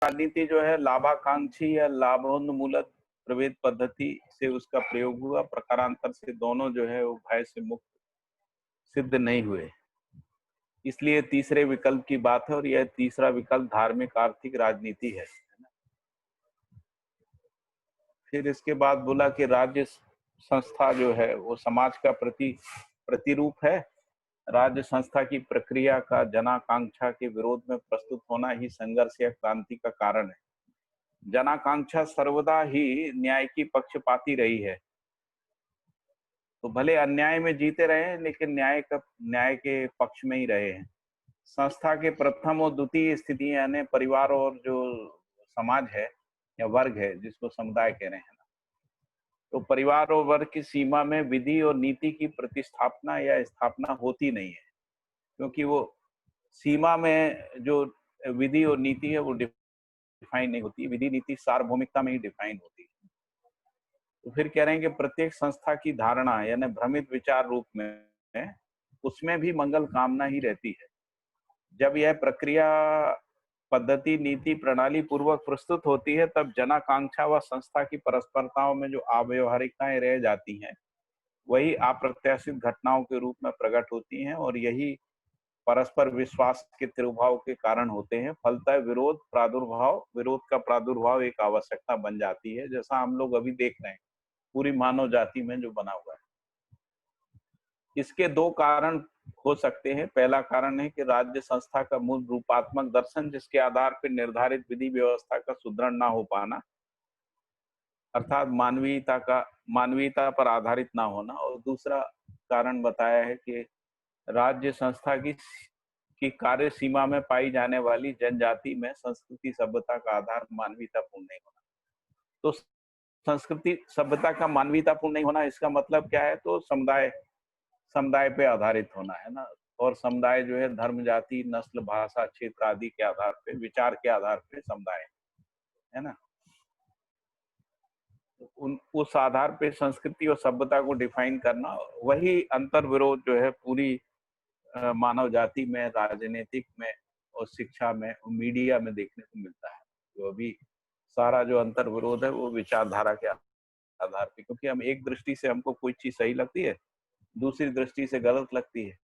राजनीति जो है लाभाकांक्षी या लाभोन्मूलक प्रभेद पद्धति से उसका प्रयोग हुआ, प्रकारांतर से दोनों जो है वो भय से मुक्त सिद्ध नहीं हुए। इसलिए तीसरे विकल्प की बात है और यह तीसरा विकल्प धार्मिक आर्थिक राजनीति है। फिर इसके बाद बोला कि राज्य संस्था जो है वो समाज का प्रतिरूप है। राज्य संस्था की प्रक्रिया का जनाकांक्षा के विरोध में प्रस्तुत होना ही संघर्ष या क्रांति का कारण है। जनाकांक्षा सर्वदा ही न्याय की पक्षपाती रही है, तो भले अन्याय में जीते रहे हैं लेकिन न्याय के पक्ष में ही रहे हैं। संस्था के प्रथम और द्वितीय स्थिति यानी परिवार और जो समाज है या वर्ग है जिसको समुदाय कह रहे हैं ना, तो परिवार और वर्ग की सीमा में विधि और नीति की प्रतिस्थापना या स्थापना होती नहीं है, क्योंकि वो सीमा में जो विधि और नीति है वो डिफाइन नहीं होती। विधि नीति सार्वभौमिकता में ही डिफाइन होती है। तो फिर कह रहे हैं कि प्रत्येक संस्था की धारणा यानी भ्रमित विचार रूप में उसमें भी मंगल कामना ही रहती है। जब यह प्रक्रिया पद्धति नीति प्रणाली पूर्वक प्रस्तुत होती है तब जनाकांक्षा व संस्था की परस्परताओं में जो अव्यवहारिकताएं रह जाती हैं वही अप्रत्याशित घटनाओं के रूप में प्रकट होती हैं और यही परस्पर विश्वास के तिरुभाव के कारण होते हैं। फलतः विरोध का प्रादुर्भाव एक आवश्यकता बन जाती है, जैसा हम लोग अभी देख रहे हैं पूरी मानव जाति में जो बना हुआ है। इसके दो कारण हो सकते हैं। पहला कारण है कि राज्य संस्था का मूल रूपात्मक दर्शन जिसके आधार पर निर्धारित विधि व्यवस्था का सुदृढ़ ना हो पाना, अर्थात मानवीयता पर आधारित ना होना। और दूसरा कारण बताया है कि राज्य संस्था की कार्य सीमा में पाई जाने वाली जनजाति में संस्कृति सभ्यता का आधार मानवीयतापूर्ण नहीं होना। तो संस्कृति सभ्यता का मानवीयतापूर्ण नहीं होना इसका मतलब क्या है? तो समुदाय पे आधारित होना है ना। और समुदाय जो है धर्म, जाति, नस्ल, भाषा, क्षेत्र आदि के आधार पे, विचार के आधार पे समुदाय है ना। उस आधार पे संस्कृति और सभ्यता को डिफाइन करना, वही अंतर विरोध जो है पूरी मानव जाति में, राजनीतिक में और शिक्षा में और मीडिया में देखने को मिलता है। तो अभी सारा जो अंतर विरोध है वो विचारधारा के आधार पे, क्योंकि हम एक दृष्टि से हमको कोई चीज सही लगती है, दूसरी दृष्टि से गलत लगती है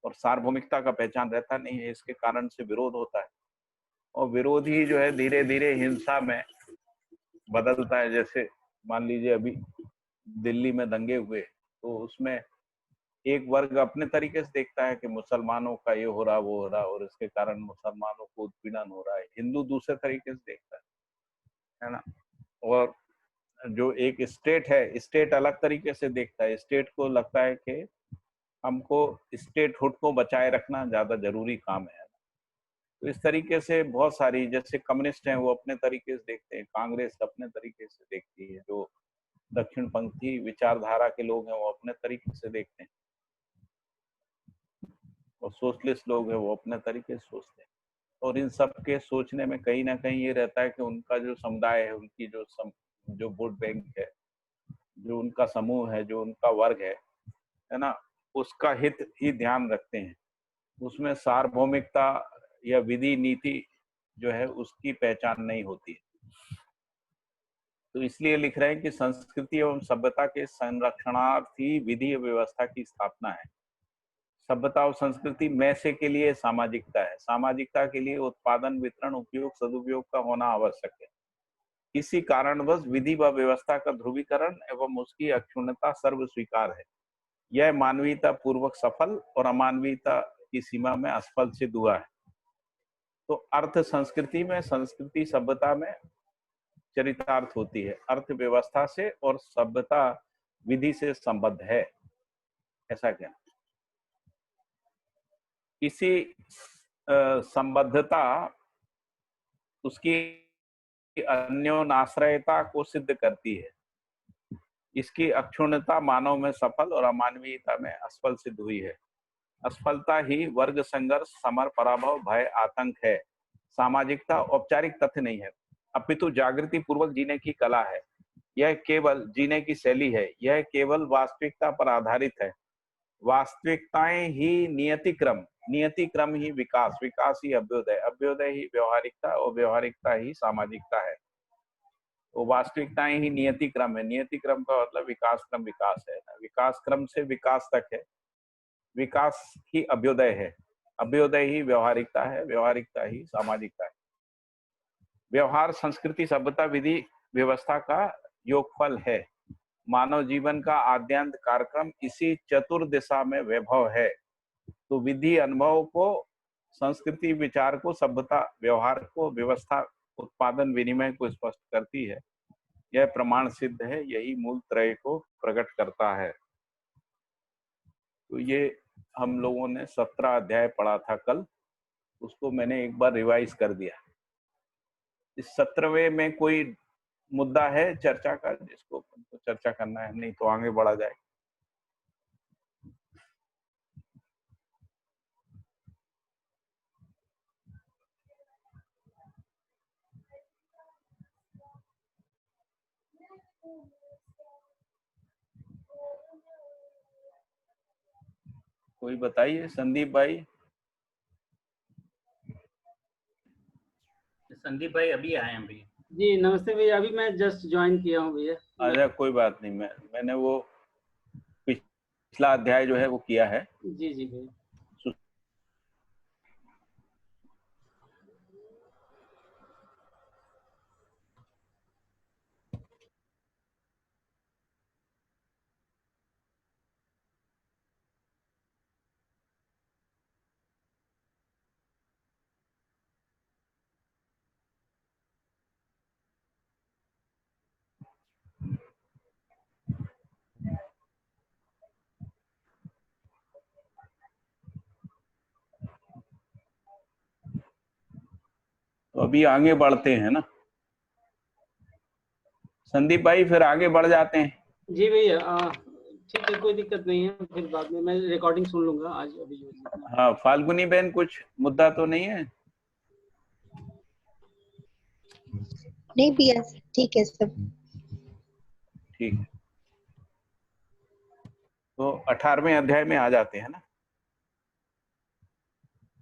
और सार्वभौमिकता का पहचान रहता नहीं है। इसके कारण से विरोध होता है और विरोध ही जो है धीरे धीरे हिंसा में बदलता है। जैसे मान लीजिए अभी दिल्ली में दंगे हुए तो उसमें एक वर्ग अपने तरीके से देखता है कि मुसलमानों का ये हो रहा वो हो रहा और इसके कारण मुसलमानों को उत्पीड़न हो रहा है। हिंदू दूसरे तरीके से देखता है ना। और जो एक स्टेट है, स्टेट अलग तरीके से देखता है। स्टेट को लगता है कि हमको स्टेटहुड को बचाए रखना ज्यादा जरूरी काम है। तो इस तरीके से बहुत सारी, जैसे कम्युनिस्ट हैं वो अपने तरीके से देखते हैं, कांग्रेस अपने तरीके से देखती है, जो दक्षिण पंथी विचारधारा के लोग हैं वो अपने तरीके से देखते हैं और सोशलिस्ट लोग हैं वो अपने तरीके से सोचते हैं। और इन सब के सोचने में कहीं ना कहीं ये रहता है कि उनका जो समुदाय है, उनकी जो वोट बैंक है, जो उनका समूह है, जो उनका वर्ग है ना, उसका हित ही ध्यान रखते हैं। उसमें सार्वभौमिकता या विधि नीति जो है उसकी पहचान नहीं होती है। तो इसलिए लिख रहे हैं कि संस्कृति एवं सभ्यता के संरक्षणार्थ ही विधि व्यवस्था की स्थापना है। सभ्यता और संस्कृति में से के लिए सामाजिकता है, सामाजिकता के लिए उत्पादन, वितरण, उपयोग, सदुपयोग का होना आवश्यक है। इसी कारणवश विधि व व्यवस्था का ध्रुवीकरण एवं उसकी अक्षुण्णता सर्व स्वीकार है। यह मानवीयता पूर्वक सफल और अमानवीयता की सीमा में असफल सिद्ध हुआ है। तो अर्थ संस्कृति में, संस्कृति सभ्यता में चरितार्थ होती है। अर्थव्यवस्था से और सभ्यता विधि से संबद्ध है, ऐसा कहना। इसी संबद्धता उसकी अन्योन्याश्रयता को सिद्ध करती है। इसकी अक्षुण्णता मानव में सफल और अमानवीयता में असफल सिद्ध हुई है। असफलता ही वर्ग संघर्ष, समर, पराभव, भय, आतंक है। सामाजिकता औपचारिक तथ्य नहीं है, अपितु जागृति पूर्वक जीने की कला है। यह केवल जीने की शैली है, यह केवल वास्तविकता पर आधारित है। वास्तविकताएं ही नियति क्रम ही विकास, विकास ही अभ्युदय, अभ्युदय ही व्यवहारिकता और व्यवहारिकता ही सामाजिकता है। तो वास्तविकताएं ही नियति क्रम है, नियति क्रम का मतलब विकास है, विकास क्रम से विकास तक है, विकास ही अभ्युदय है, अभ्युदय ही व्यवहारिकता है, व्यवहारिकता ही सामाजिकता है। व्यवहार संस्कृति सभ्यता विधि व्यवस्था का योगफल है। मानव जीवन का आद्यंत कार्यक्रम इसी चतुर्दिशा में वैभव है। तो विधि अनुभव को, संस्कृति विचार को, सभ्यता व्यवहार को, व्यवस्था उत्पादन विनिमय को स्पष्ट करती है। यह प्रमाण सिद्ध है, यही मूल त्रय को प्रकट करता है। तो ये हम लोगों ने 17 अध्याय पढ़ा था कल, उसको मैंने एक बार रिवाइज कर दिया। इस 17वें में कोई मुद्दा है चर्चा का जिसको तो चर्चा करना है, नहीं तो आगे बढ़ा जाए। कोई बताइए, संदीप भाई। संदीप भाई अभी आए हैं भैया। जी नमस्ते भैया, अभी मैं जस्ट ज्वाइन किया हूँ भैया। अच्छा कोई बात नहीं, मैंने वो पिछला अध्याय जो है वो किया है। जी जी भैया। तो अभी आगे बढ़ते हैं ना संदीप भाई, फिर आगे बढ़ जाते हैं। जी भैया ठीक है, कोई दिक्कत नहीं है, फिर बाद में मैं रिकॉर्डिंग सुन लूंगा आज अभी जो जितना। हाँ फाल्गुनी बहन, कुछ मुद्दा तो नहीं है? नहीं भैया, ठीक है सब। ठीक है, तो 18वें अध्याय में आ जाते हैं ना।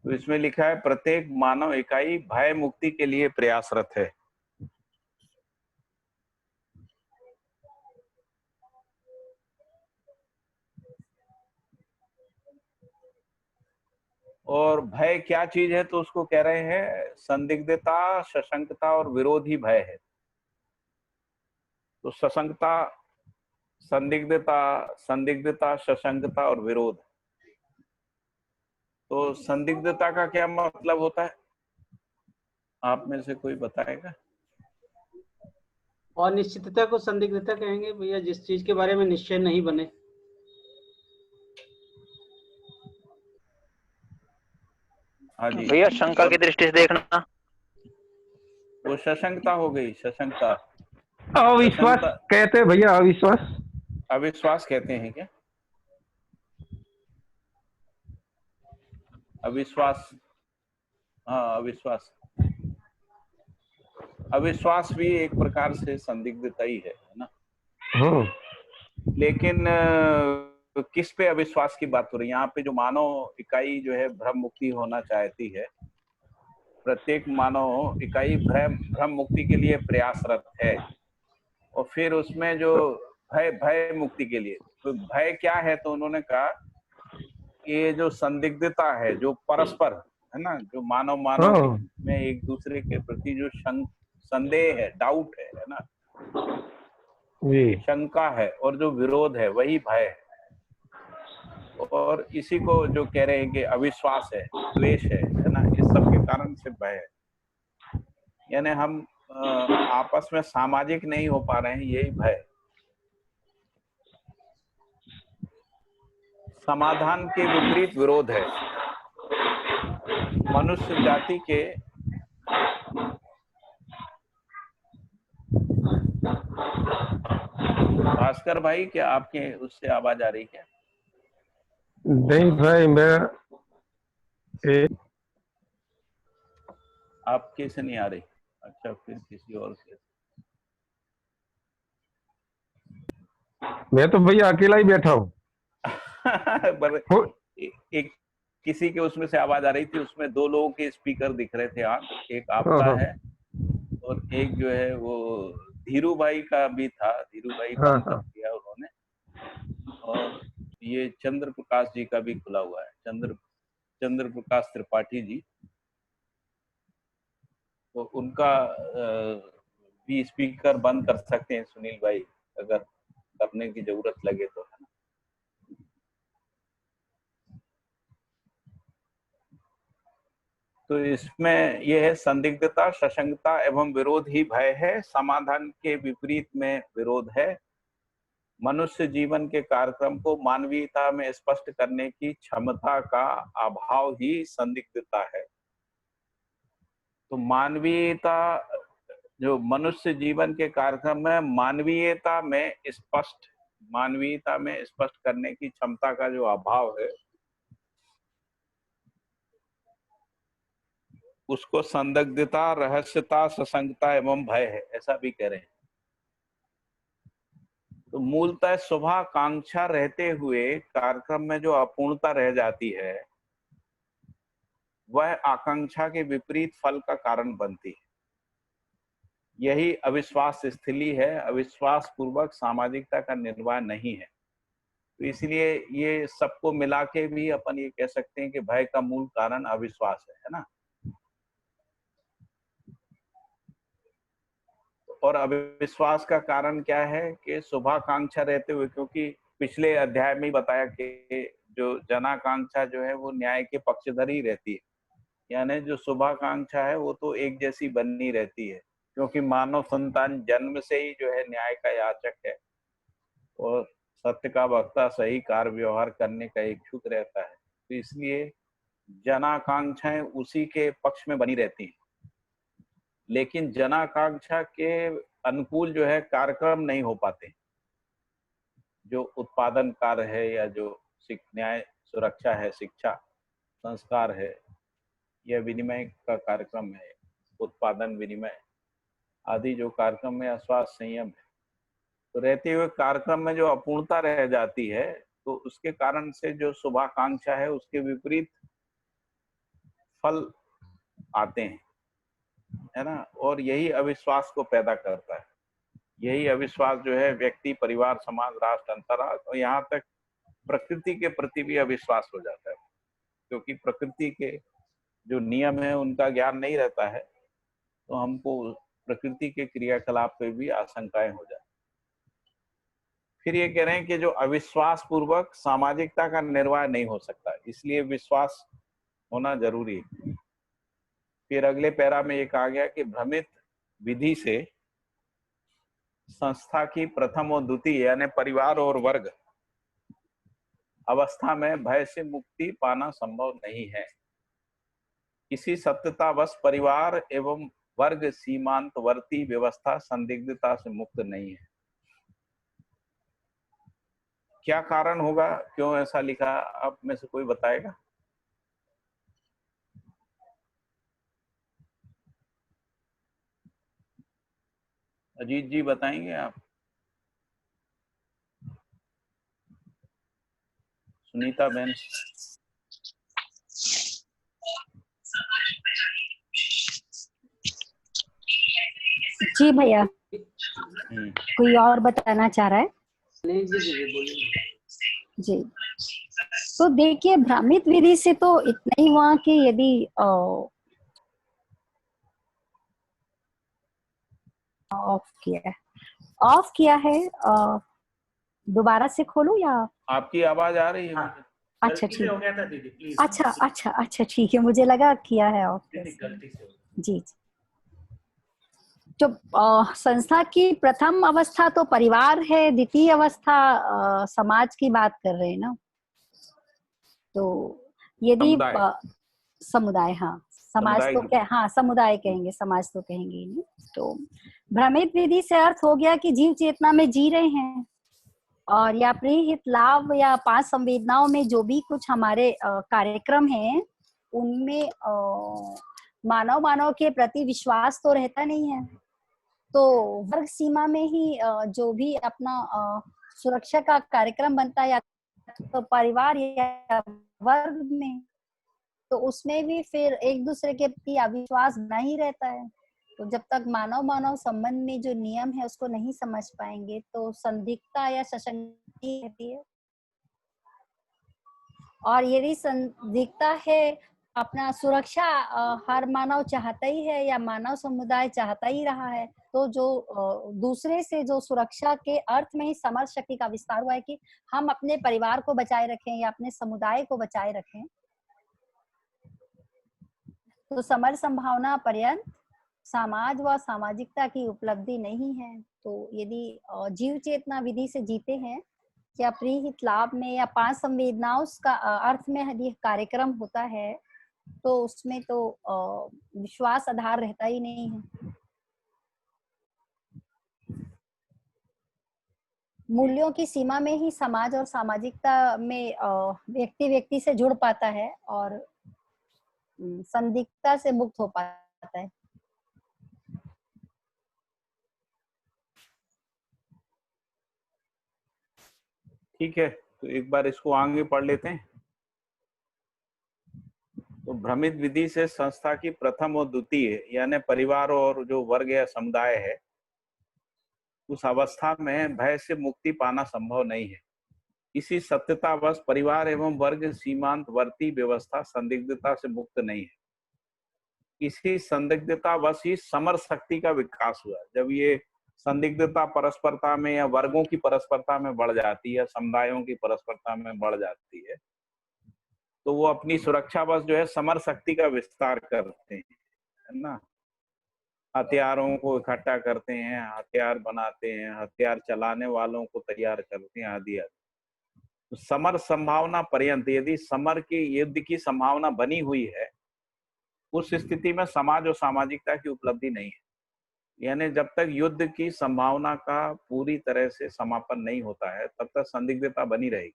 तो इसमें लिखा है प्रत्येक मानव इकाई भय मुक्ति के लिए प्रयासरत है। और भय क्या चीज है, तो उसको कह रहे हैं संदिग्धता, सशंकता और विरोध ही भय है। तो सशंकता, संदिग्धता, सशंकता और विरोध। तो संदिग्धता का क्या मतलब होता है, आप में से कोई बताएगा? और निश्चितता को संदिग्धता कहेंगे भैया, जिस चीज के बारे में निश्चय नहीं बने। हाँ जी भैया, शंका की दृष्टि से देखना। वो सशंकता हो गई, सशंकता। अविश्वास कहते हैं भैया, अविश्वास। अविश्वास कहते हैं क्या? अविश्वास, हाँ अविश्वास। अविश्वास भी एक प्रकार से संदिग्धता ही है ना। लेकिन किस पे अविश्वास की बात हो रही है यहाँ पे? जो मानव इकाई जो है भ्रम मुक्ति होना चाहती है, प्रत्येक मानव इकाई भ्रम मुक्ति के लिए प्रयासरत है। और फिर उसमें जो भय मुक्ति के लिए, तो भय क्या है? तो उन्होंने कहा कि जो संदिग्धता है, जो परस्पर है ना, जो मानव में एक दूसरे के प्रति जो संदेह है, डाउट है ना, शंका है, और जो विरोध है वही भय है। और इसी को जो कह रहे हैं कि अविश्वास है, द्वेष है ना, इस सब के कारण से भय है। यानी हम आपस में सामाजिक नहीं हो पा रहे हैं, यही भय। समाधान के विपरीत विरोध है। मनुष्य जाति के भास्कर भाई, क्या आपके उससे आवाज आ रही क्या? नहीं भाई, मैं आपके से नहीं आ रही? अच्छा, फिर किसी और से। मैं तो भैया अकेला ही बैठा हूँ। हो- एक किसी के उसमें से आवाज आ रही थी, उसमें दो लोगों के स्पीकर दिख रहे थे, एक हाँ आपका हाँ है और एक जो है वो धीरू भाई का भी था, धीरू भाई हाँ बंद कर हाँ दिया उन्होंने। और ये चंद्र प्रकाश जी का भी खुला हुआ है, चंद्र प्रकाश त्रिपाठी जी, तो उनका भी स्पीकर बंद कर सकते हैं सुनील भाई, अगर करने की जरूरत लगे तो, है ना। तो इसमें यह है, संदिग्धता, सशंकता एवं विरोध ही भय है, समाधान के विपरीत में विरोध है। मनुष्य जीवन के कार्यक्रम को मानवीयता में स्पष्ट करने की क्षमता का अभाव ही संदिग्धता है। तो मानवीयता, जो मनुष्य जीवन के कार्यक्रम में मानवीयता में स्पष्ट करने की क्षमता का जो अभाव है, उसको संदिग्धता, रहस्यता, सशंकता एवं भय है, ऐसा भी कह रहे हैं। तो मूलतः शुभाकांक्षा रहते हुए कार्यक्रम में जो अपूर्णता रह जाती है, वह आकांक्षा के विपरीत फल का कारण बनती है। यही अविश्वास स्थली है, अविश्वास पूर्वक सामाजिकता का निर्वाह नहीं है। तो इसलिए ये सबको मिला के भी अपन ये कह सकते हैं कि भय का मूल कारण अविश्वास है ना। और अविश्वास का कारण क्या है कि शुभाकांक्षा रहते हुए, क्योंकि पिछले अध्याय में ही बताया कि जो जनाकांक्षा जो है वो न्याय के पक्षधर ही रहती है, यानी जो शुभाकांक्षा है वो तो एक जैसी बनी रहती है, क्योंकि मानव संतान जन्म से ही जो है न्याय का याचक है और सत्य का वक्ता, सही कार्य व्यवहार करने का इच्छुक रहता है। तो इसलिए जनाकांक्षाएं उसी के पक्ष में बनी रहती हैं, लेकिन जनाकांक्षा के अनुकूल जो है कार्यक्रम नहीं हो पाते। जो उत्पादन कार्य है या जो न्याय सुरक्षा है, शिक्षा संस्कार है, यह विनिमय का कार्यक्रम है, उत्पादन विनिमय आदि जो कार्यक्रम है, स्वास्थ्य संयम है, तो रहते हुए कार्यक्रम में जो अपूर्णता रह जाती है, तो उसके कारण से जो शुभाकांक्षा है उसके विपरीत फल आते हैं, है ना। और यही अविश्वास को पैदा करता है। यही अविश्वास जो है व्यक्ति, परिवार, समाज, राष्ट्र, अंतरराष्ट्र और यहाँ तक प्रकृति के प्रति भी अविश्वास हो जाता है, क्योंकि प्रकृति के जो नियम है उनका ज्ञान नहीं रहता है, तो हमको प्रकृति के क्रियाकलाप पे भी आशंकाएं हो जाती। फिर ये कह रहे हैं कि जो अविश्वास पूर्वक सामाजिकता का निर्वाह नहीं हो सकता, इसलिए विश्वास होना जरूरी है। फिर अगले पैरा में ये कहा गया कि भ्रमित विधि से संस्था की प्रथम और द्वितीय यानी परिवार और वर्ग अवस्था में भय से मुक्ति पाना संभव नहीं है। इसी सत्यतावश परिवार एवं वर्ग सीमांतवर्ती व्यवस्था संदिग्धता से मुक्त नहीं है। क्या कारण होगा, क्यों ऐसा लिखा, आप में से कोई बताएगा? अजीत जी बताएंगे आप? सुनीता बहन? जी भैया, कोई और बताना चाह रहा है? नहीं जी जी बोलिए। जी, तो देखिए भ्रमित विधि से तो इतना ही हुआ कि यदि ऑफ किया है, दोबारा से खोलूं या? आपकी आवाज आ रही है? हाँ, अच्छा गलती से हो गया था दीदी, प्लीज। अच्छा ठीक है, मुझे लगा किया है ऑफ। गलती से हो गया। जी। तो संस्था की प्रथम अवस्था तो परिवार है, द्वितीय अवस्था समाज की बात कर रहे हैं ना। तो यदि समुदाय, हाँ समाज तो क्या, हाँ समुदाय कहेंगे, समाज तो कहेंगे ही नहीं। तो भ्रमित विधि से अर्थ हो गया कि जीव चेतना में जी रहे हैं और या प्रीहित लाभ या 5 संवेदनाओं में जो भी कुछ हमारे कार्यक्रम हैं, उनमें मानव के प्रति विश्वास तो रहता नहीं है। तो वर्ग सीमा में ही जो भी अपना सुरक्षा का कार्यक्रम बनता है या तो परिवार या वर्ग में, तो उसमें भी फिर एक दूसरे के प्रति अविश्वास बना ही रहता है। तो जब तक मानव मानव संबंध में जो नियम है उसको नहीं समझ पाएंगे तो संदिग्धता या सशंका रहती है। और यदि संदिग्धता है, अपना सुरक्षा हर मानव चाहता ही है या मानव समुदाय चाहता ही रहा है, तो जो दूसरे से जो सुरक्षा के अर्थ में ही समर शक्ति का विस्तार हुआ है कि हम अपने परिवार को बचाए रखें या अपने समुदाय को बचाए रखें। तो समर संभावना पर्यंत समाज व सामाजिकता की उपलब्धि नहीं है। तो यदि जीव चेतना विधि से जीते हैं या प्रीहित लाभ में या 5 संवेदनाओं का अर्थ में यदि कार्यक्रम होता है तो उसमें तो विश्वास आधार रहता ही नहीं है। मूल्यों की सीमा में ही समाज और सामाजिकता में व्यक्ति व्यक्ति से जुड़ पाता है और संदिग्धता से मुक्त हो पाता है। ठीक है, तो एक बार इसको आगे पढ़ लेते हैं। तो भ्रमित विधि से संस्था की प्रथम और द्वितीय यानी परिवार और जो वर्ग या समुदाय है, उस अवस्था में भय से मुक्ति पाना संभव नहीं है। इसी सत्यतावश परिवार एवं वर्ग सीमांतवर्ती व्यवस्था संदिग्धता से मुक्त नहीं है। इसी संदिग्धतावश ही समर शक्ति का विकास हुआ। जब ये संदिग्धता परस्परता में या वर्गों की परस्परता में बढ़ जाती है, समुदायों की परस्परता में बढ़ जाती है, तो वो अपनी सुरक्षा बस जो है समर शक्ति का विस्तार करते हैं, है ना। हथियारों को इकट्ठा करते हैं, हथियार बनाते हैं, हथियार चलाने वालों को तैयार करते हैं, आदि आदि। तो समर संभावना पर्यंत यदि समर की युद्ध की संभावना बनी हुई है, उस स्थिति में समाज और सामाजिकता की उपलब्धि नहीं है। यानी जब तक युद्ध की संभावना का पूरी तरह से समापन नहीं होता है, तब तक संदिग्धता बनी रहेगी।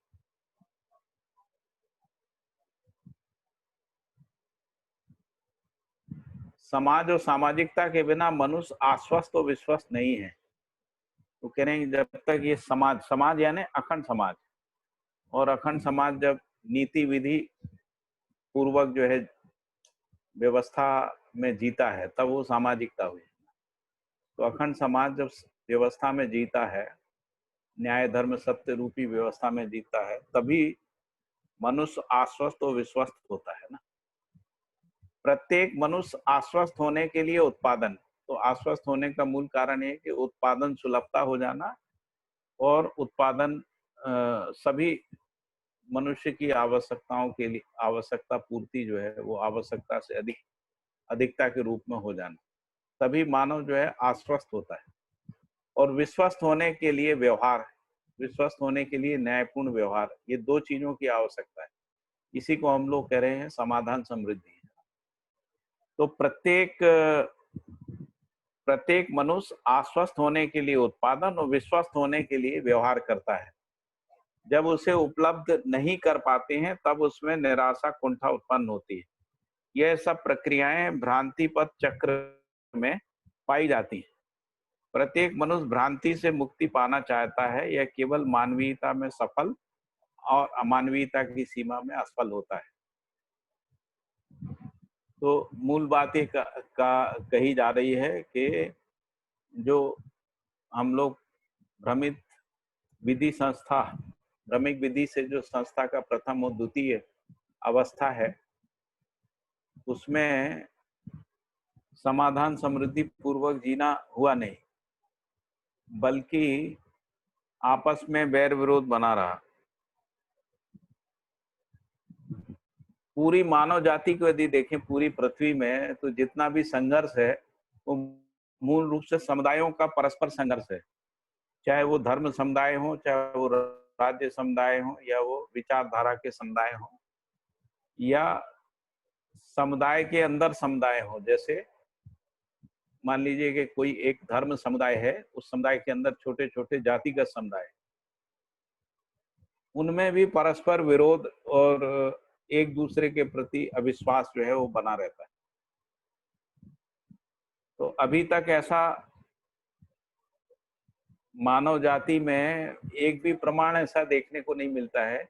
समाज और सामाजिकता के बिना मनुष्य आश्वस्त और विश्वस्त नहीं है। तो कह रहे हैं जब तक ये समाज यानी अखंड समाज, और अखंड समाज जब नीति विधि पूर्वक जो है व्यवस्था में जीता है, तब वो सामाजिकता हुई। तो अखंड समाज जब व्यवस्था में जीता है, न्याय धर्म सत्य रूपी व्यवस्था में जीता है, तभी मनुष्य आश्वस्त और विश्वस्त होता है ना। प्रत्येक मनुष्य आश्वस्त होने के लिए उत्पादन, तो आश्वस्त होने का मूल कारण है कि उत्पादन सुलभता हो जाना, और उत्पादन सभी मनुष्य की आवश्यकताओं के लिए आवश्यकता पूर्ति जो है वो आवश्यकता से अधिकता के रूप में हो जाना, तभी मानव जो है आश्वस्त होता है। और विश्वस्त होने के लिए व्यवहार, विश्वस्त होने के लिए न्यायपूर्ण व्यवहार, ये दो चीजों की आवश्यकता है। इसी को हम लोग कह रहे हैं समाधान समृद्धि। तो प्रत्येक मनुष्य आश्वस्त होने के लिए उत्पादन और विश्वस्त होने के लिए व्यवहार करता है। जब उसे उपलब्ध नहीं कर पाते हैं, तब उसमें निराशा कुंठा उत्पन्न होती है। यह सब प्रक्रियाएं भ्रांतिपथ चक्र में पाई जाती हैं। प्रत्येक मनुष्य भ्रांति से मुक्ति पाना चाहता है। यह केवल मानवीयता में सफल और अमानवीयता की सीमा में असफल होता है। तो मूल बात ये कही जा रही है कि जो हम लोग भ्रमिक विधि से जो संस्था का प्रथम और द्वितीय अवस्था है, उसमें समाधान समृद्धि पूर्वक जीना हुआ नहीं, बल्कि आपस में बैर विरोध बना रहा। पूरी मानव जाति को यदि देखें, पूरी पृथ्वी में, तो जितना भी संघर्ष है वो मूल रूप से समुदायों का परस्पर संघर्ष है। चाहे वो धर्म समुदाय हो, चाहे वो राज्य समुदाय हो, या वो विचारधारा के समुदाय हो, या समुदाय के अंदर समुदाय हो। जैसे मान लीजिए कि कोई एक धर्म समुदाय है, उस समुदाय के अंदर छोटे छोटे जातिगत समुदाय, उनमें भी परस्पर विरोध और एक दूसरे के प्रति अविश्वास जो है वो बना रहता है। तो अभी तक ऐसा मानव जाति में एक भी प्रमाण ऐसा देखने को नहीं मिलता है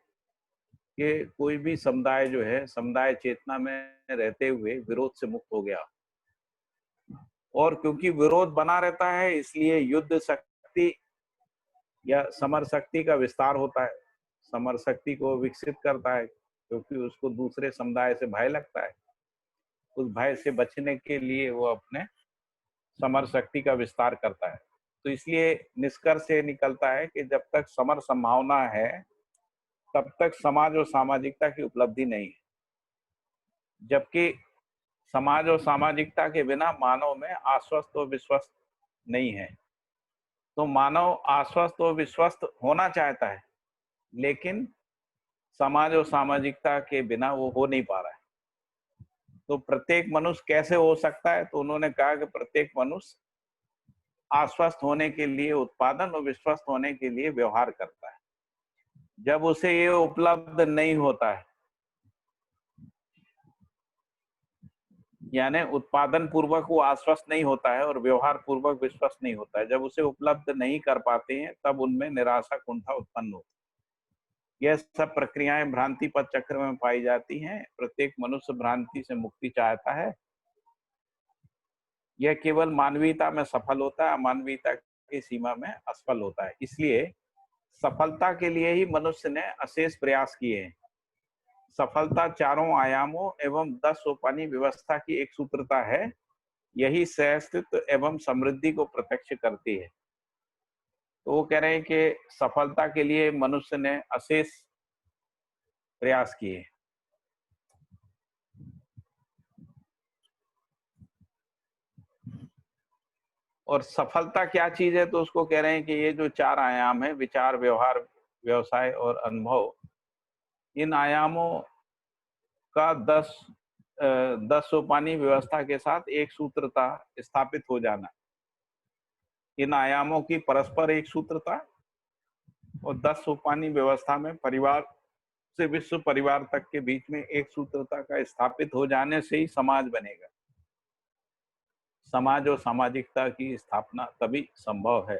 कि कोई भी समुदाय जो है समुदाय चेतना में रहते हुए विरोध से मुक्त हो गया। और क्योंकि विरोध बना रहता है इसलिए युद्ध शक्ति या समर शक्ति का विस्तार होता है, समर शक्ति को विकसित करता है, क्योंकि उसको दूसरे समुदाय से भय लगता है। उस भय से बचने के लिए वो अपने समर शक्ति का विस्तार करता है। तो इसलिए निष्कर्ष ये निकलता है कि जब तक समर संभावना है तब तक समाज और सामाजिकता की उपलब्धि नहीं है, जबकि समाज और सामाजिकता के बिना मानव में आश्वस्त और विश्वस्त नहीं है। तो मानव आश्वस्त और विश्वस्त होना चाहता है, लेकिन समाज और सामाजिकता के बिना वो हो नहीं पा रहा है। तो प्रत्येक मनुष्य कैसे हो सकता है? तो उन्होंने कहा कि प्रत्येक मनुष्य आश्वस्त होने के लिए उत्पादन और विश्वस्त होने के लिए व्यवहार करता है। जब उसे ये उपलब्ध नहीं होता है, यानी उत्पादन पूर्वक वो आश्वस्त नहीं होता है और व्यवहार पूर्वक विश्वस्त नहीं होता है, जब उसे उपलब्ध नहीं कर पाते हैं तब उनमें निराशा कुंठा उत्पन्न होती है। यह सब प्रक्रियाएं भ्रांति पथ चक्र में पाई जाती हैं। प्रत्येक मनुष्य भ्रांति से मुक्ति चाहता है। यह केवल मानवीयता में सफल होता है, अमानवीयता की सीमा में असफल होता है। इसलिए सफलता के लिए ही मनुष्य ने अशेष प्रयास किए हैं। सफलता चारों आयामों एवं 10 सोपानी व्यवस्था की एक सूत्रता है। यही सहअस्तित्व एवं समृद्धि को प्रत्यक्ष करती है। तो वो कह रहे हैं कि सफलता के लिए मनुष्य ने अशेष प्रयास किए। और सफलता क्या चीज है? तो उसको कह रहे हैं कि ये जो 4 आयाम है, विचार, व्यवहार, व्यवसाय और अनुभव, इन आयामों का 10 सोपानी व्यवस्था के साथ एक सूत्रता स्थापित हो जाना। इन आयामों की परस्पर एक सूत्रता और 10 सोपानी व्यवस्था में परिवार से विश्व परिवार तक के बीच में एक सूत्रता का स्थापित हो जाने से ही समाज बनेगा। समाज और सामाजिकता की स्थापना तभी संभव है।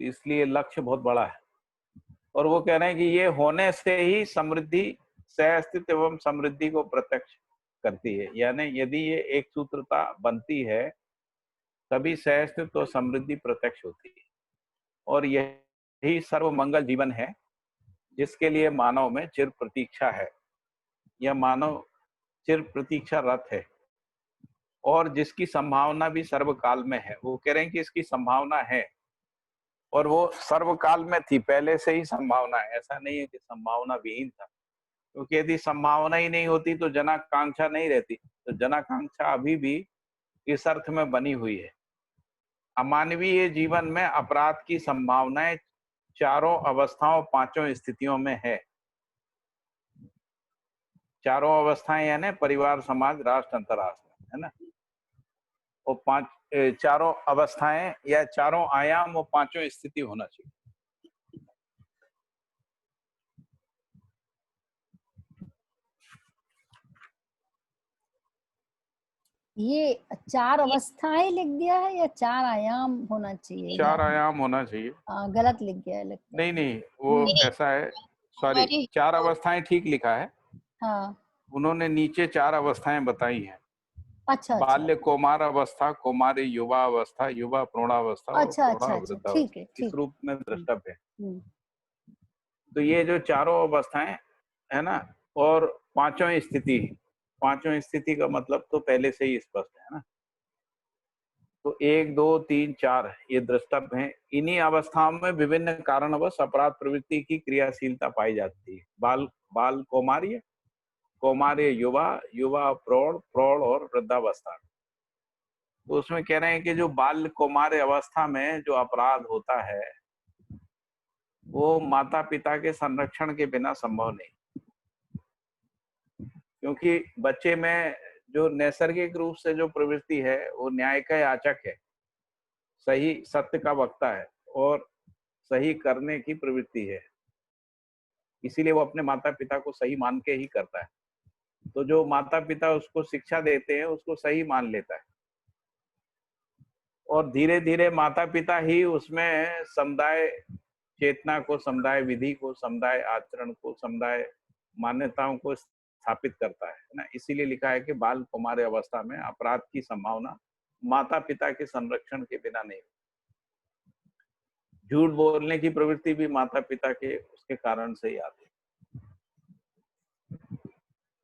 इसलिए लक्ष्य बहुत बड़ा है। और वो कह रहे हैं कि ये होने से ही समृद्धि, सहअस्तित्व एवं समृद्धि को प्रत्यक्ष करती है। यानी यदि ये एक सूत्रता बनती है तभी सहअस्तित्व और समृद्धि प्रत्यक्ष होती है। और यही सर्वमंगल जीवन है जिसके लिए मानव में चिर प्रतीक्षा है। यह मानव चिर प्रतीक्षा रत है और जिसकी संभावना भी सर्वकाल में है। वो कह रहे हैं कि इसकी संभावना है और वो सर्वकाल में थी, पहले से ही संभावना है। ऐसा नहीं है कि संभावना विहीन था, क्योंकि यदि संभावना ही नहीं होती तो जनाकांक्षा नहीं रहती। तो जनाकांक्षा अभी भी इस अर्थ में बनी हुई है। अमानवीय जीवन में अपराध की संभावनाएं चारों अवस्थाओं, पांचों स्थितियों में है। चारों अवस्थाएं यानी परिवार, समाज, राष्ट्र, अंतरराष्ट्र, है ना। और चारों अवस्थाएं या चारों आयाम और पांचों स्थिति होना चाहिए। ये 4 अवस्थाएं लिख दिया है या 4 आयाम होना चाहिए? 4 आयाम होना चाहिए। गलत लिख गया है लगता है। नहीं, वो ऐसा है, सॉरी, 4 अवस्थाएं ठीक लिखा है। हाँ, उन्होंने नीचे 4 अवस्थाएं बताई हैं। अच्छा बाल्य कौमार अवस्था, कौमारी युवा अवस्था, युवा प्रौढ़ावस्था और अच्छा प्रौढ़ा अच्छा, ठीक वृद्धावस्था। है, इस ठीक। रूप में द्रष्टव्य है। हम्म, तो ये जो चारों अवस्थाएं है ना, और पांचों स्थिति, पांचों स्थिति का मतलब तो पहले से ही स्पष्ट है ना। तो 1, 2, 3, 4 ये द्रष्टव्य हैं। इन्हीं अवस्थाओं में विभिन्न कारणवश अपराध प्रवृत्ति की क्रियाशीलता पाई जाती है। बाल कौमार्य, कौमार्य युवा, युवा प्रौढ़, प्रौढ़ और वृद्धावस्था। तो उसमें कह रहे हैं कि जो बाल कौमार्य अवस्था में जो अपराध होता है वो माता पिता के संरक्षण के बिना संभव नहीं, क्योंकि बच्चे में जो नैसर्गिक रूप से जो प्रवृत्ति है वो न्याय का याचक है, सही सत्य का वक्ता है और सही करने की प्रवृत्ति है। इसीलिए वो अपने माता पिता को सही मान के ही करता है। तो जो माता पिता उसको शिक्षा देते हैं उसको सही मान लेता है और धीरे धीरे माता पिता ही उसमें समुदाय चेतना को, समुदाय विधि को, समुदाय आचरण को, समुदाय मान्यताओं को स्थापित करता है ना। इसीलिए लिखा है कि बाल कौमार्य अवस्था में अपराध की संभावना माता पिता के संरक्षण के बिना नहीं। झूठ बोलने की प्रवृत्ति भी माता पिता के उसके कारण से ही आती है।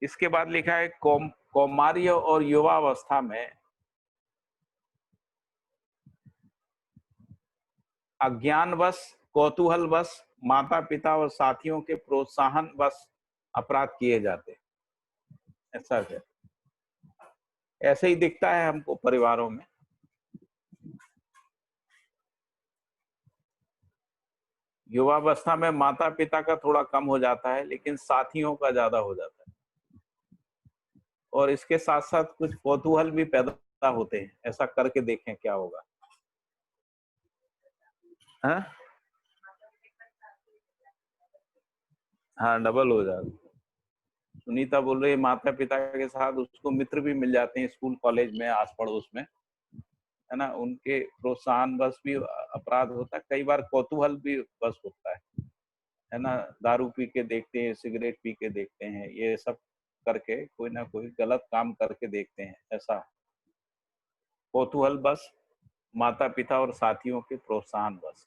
इसके बाद लिखा है कौमार्य और युवावस्था में अज्ञानवश, कौतूहलवश, माता पिता और साथियों के प्रोत्साहनवश अपराध किए जाते हैं। ऐसा है, ऐसे ही दिखता है हमको परिवारों में। युवावस्था में माता पिता का थोड़ा कम हो जाता है, लेकिन साथियों का ज्यादा हो जाता है। और इसके साथ साथ कुछ कौतूहल भी पैदा होते हैं, ऐसा करके देखें क्या होगा। हाँ, डबल हो जाता। सुनीता बोल रही है माता पिता के साथ उसको मित्र भी मिल जाते हैं स्कूल कॉलेज में, आस पड़ोस में, है ना। उनके प्रोत्साहन बस भी अपराध होता है। कई बार कौतूहल भी बस होता है ना। दारू पी के देखते हैं, सिगरेट पी के देखते हैं, ये सब करके कोई ना कोई गलत काम करके देखते हैं। ऐसा कौतूहल बस, माता पिता और साथियों के प्रोत्साहन बस।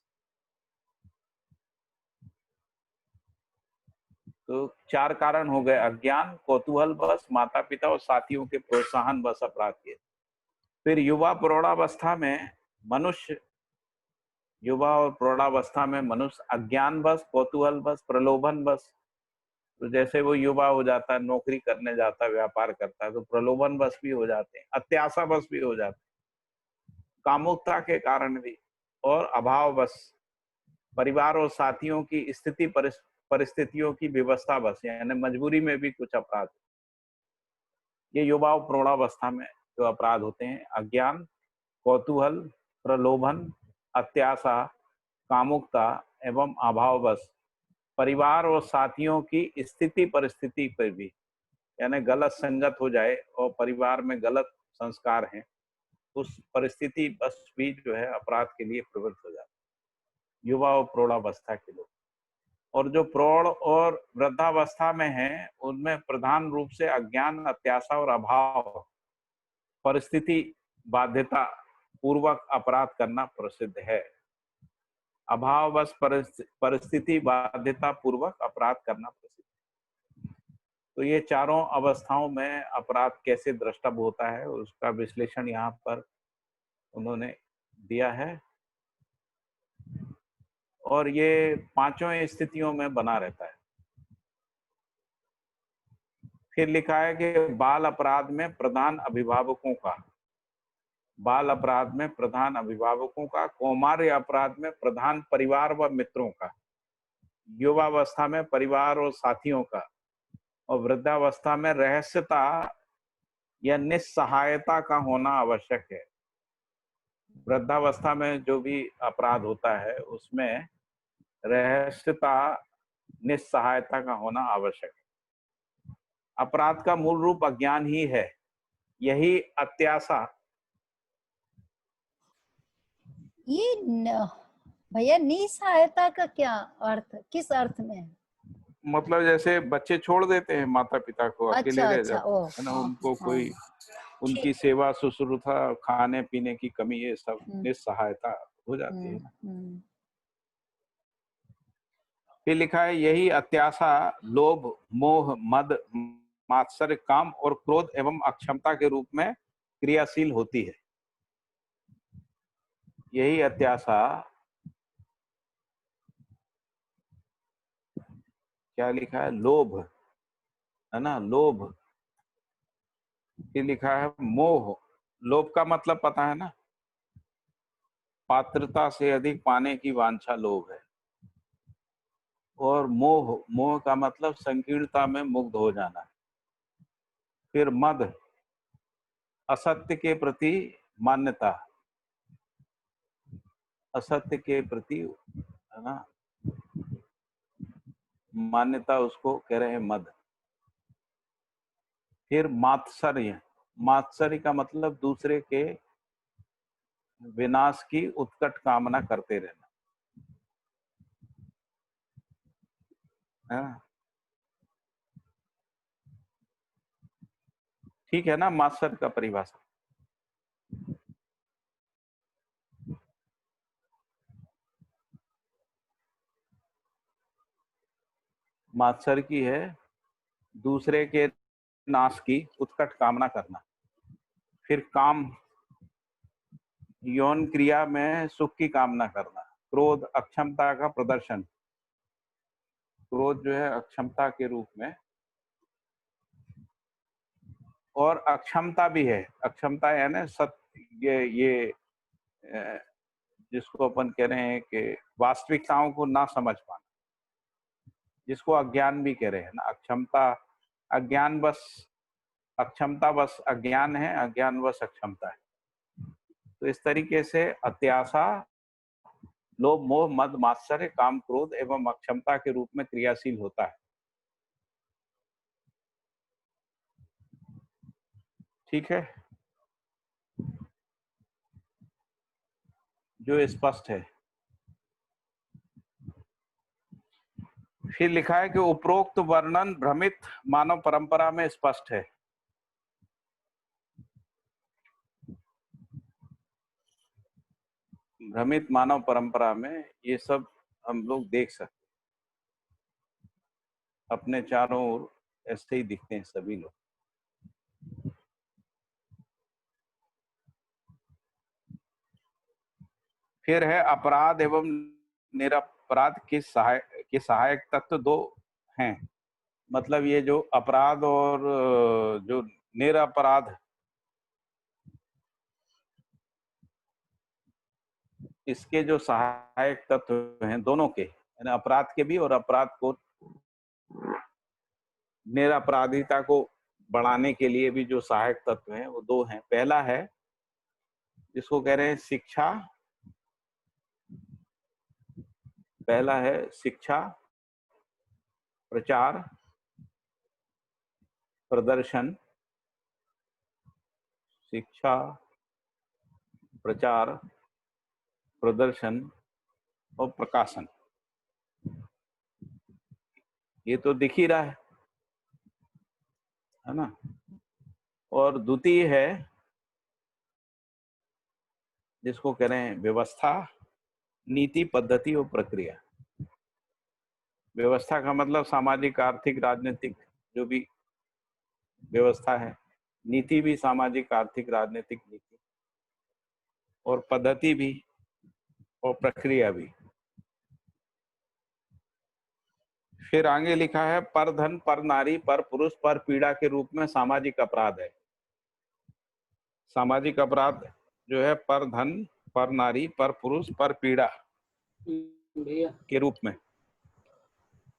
तो 4 कारण हो गए: अज्ञान, कौतूहल बस, माता पिता और साथियों के प्रोत्साहन बस अपराध के। फिर युवा और प्रौढ़ावस्था में मनुष्य अज्ञान बस, कौतूहल बस, प्रलोभन बस। तो जैसे वो युवा हो जाता है, नौकरी करने जाता है, व्यापार करता है, तो प्रलोभन बस भी हो जाते हैं, अत्याशा बस भी हो जाते हैं, कामुकता के कारण भी, और अभाव बस, परिवार और साथियों की स्थिति परिस्थितियों की व्यवस्था बस, यानी मजबूरी में भी कुछ अपराध। ये युवा और प्रौढ़ावस्था में जो अपराध होते हैं: अज्ञान, कौतूहल, प्रलोभन, अत्याशा, कामुकता एवं अभाववश, परिवार और साथियों की स्थिति परिस्थिति पर भी, यानी गलत संगत हो जाए और परिवार में गलत संस्कार हैं, उस परिस्थिति बस भी जो है अपराध के लिए प्रवृत्त हो जाता है युवा और प्रौढ़ावस्था के लोग। और जो प्रौढ़ और वृद्धावस्था में हैं, उनमें प्रधान रूप से अज्ञान, अत्याशा और अभाव परिस्थिति बाध्यता पूर्वक अपराध करना प्रसिद्ध है। अभाव बस परिस्थिति बाध्यता पूर्वक अपराध करना प्रसिद्ध है। तो ये चारों अवस्थाओं में अपराध कैसे द्रष्टव्य होता है, उसका विश्लेषण यहाँ पर उन्होंने दिया है। और ये पांचों स्थितियों में बना रहता है। फिर लिखा है कि बाल अपराध में प्रधान अभिभावकों का, कौमार्य अपराध में प्रधान परिवार व मित्रों का, युवावस्था में परिवार और साथियों का, और वृद्धावस्था में रहस्यता या निस्सहायता का होना आवश्यक है। वृद्धावस्था में जो भी अपराध होता है उसमें रहस्यता, निस्सहायता का होना आवश्यक है। अपराध का मूल रूप अज्ञान ही है। यही अत्याशा। ये भैया निसहायता का क्या अर्थ, किस अर्थ में है? मतलब जैसे बच्चे छोड़ देते हैं माता पिता को, अकेले रह जाते हैं ना, उनको कोई उनकी सेवा शुश्रूषा, खाने पीने की कमी, ये सब निस्सहायता हो जाती है ना। फिर लिखा है यही अत्याशा लोभ, मोह, मद, मात्सर्य, काम और क्रोध एवं अक्षमता के रूप में क्रियाशील होती है। यही अत्याशा, क्या लिखा है, लोभ, है ना, लोभ। फिर लिखा है मोह। लोभ का मतलब पता है ना, पात्रता से अधिक पाने की वांछा लोभ है। और मोह, मोह का मतलब संकीर्णता में मुग्ध हो जाना। फिर मद, असत्य के प्रति मान्यता, असत्य के प्रति, है ना, मान्यता, उसको कह रहे हैं मद। फिर मात्सर्य, मात्सर्य का मतलब दूसरे के विनाश की उत्कट कामना करते रहना। हाँ, ठीक है ना मास्टर का परिभाषा। मात्सर की है दूसरे के नाश की उत्कट कामना करना। फिर काम, यौन क्रिया में सुख की कामना करना। क्रोध, अक्षमता का प्रदर्शन। क्रोध जो है अक्षमता के रूप में, और अक्षमता भी है। अक्षमता यानी सत्य, ये जिसको अपन कह रहे हैं कि वास्तविकताओं को ना समझ पाना, जिसको अज्ञान भी कह रहे हैं ना। अक्षमता अज्ञान बस, अक्षमता बस अज्ञान है, अज्ञान बस अक्षमता है। तो इस तरीके से अत्याशा, लोभ, मोह, मद, मात्सर्य, काम, क्रोध एवं अक्षमता के रूप में क्रियाशील होता है। ठीक है, जो स्पष्ट है। फिर लिखा है कि उपरोक्त वर्णन भ्रमित मानव परंपरा में स्पष्ट है। भ्रमित मानव परंपरा में ये सब हम लोग देख सकते, अपने चारों ओर ऐसे ही दिखते हैं सभी लोग। फिर है अपराध एवं निरपराध के सहायक तत्व दो हैं। मतलब ये जो अपराध और जो निरपराध, इसके जो सहायक तत्व हैं दोनों के, यानी अपराध के भी और अपराध को, निरपराधिता को बढ़ाने के लिए भी जो सहायक तत्व हैं वो दो हैं। पहला है जिसको कह रहे हैं शिक्षा। पहला है शिक्षा, प्रचार, प्रदर्शन। शिक्षा, प्रचार, प्रदर्शन और प्रकाशन। ये तो दिख ही रहा है ना। और द्वितीय है जिसको कह रहे हैं व्यवस्था, नीति, पद्धति और प्रक्रिया। व्यवस्था का मतलब सामाजिक, आर्थिक, राजनीतिक जो भी व्यवस्था है। नीति भी सामाजिक, आर्थिक, राजनीतिक नीति, और पद्धति भी और प्रक्रिया भी। फिर आगे लिखा है पर धन, पर नारी, पर पुरुष, पर पीड़ा के रूप में सामाजिक अपराध है। सामाजिक अपराध जो है पर धन, पर नारी, पर पुरुष, पर पीड़ा भैया के रूप में।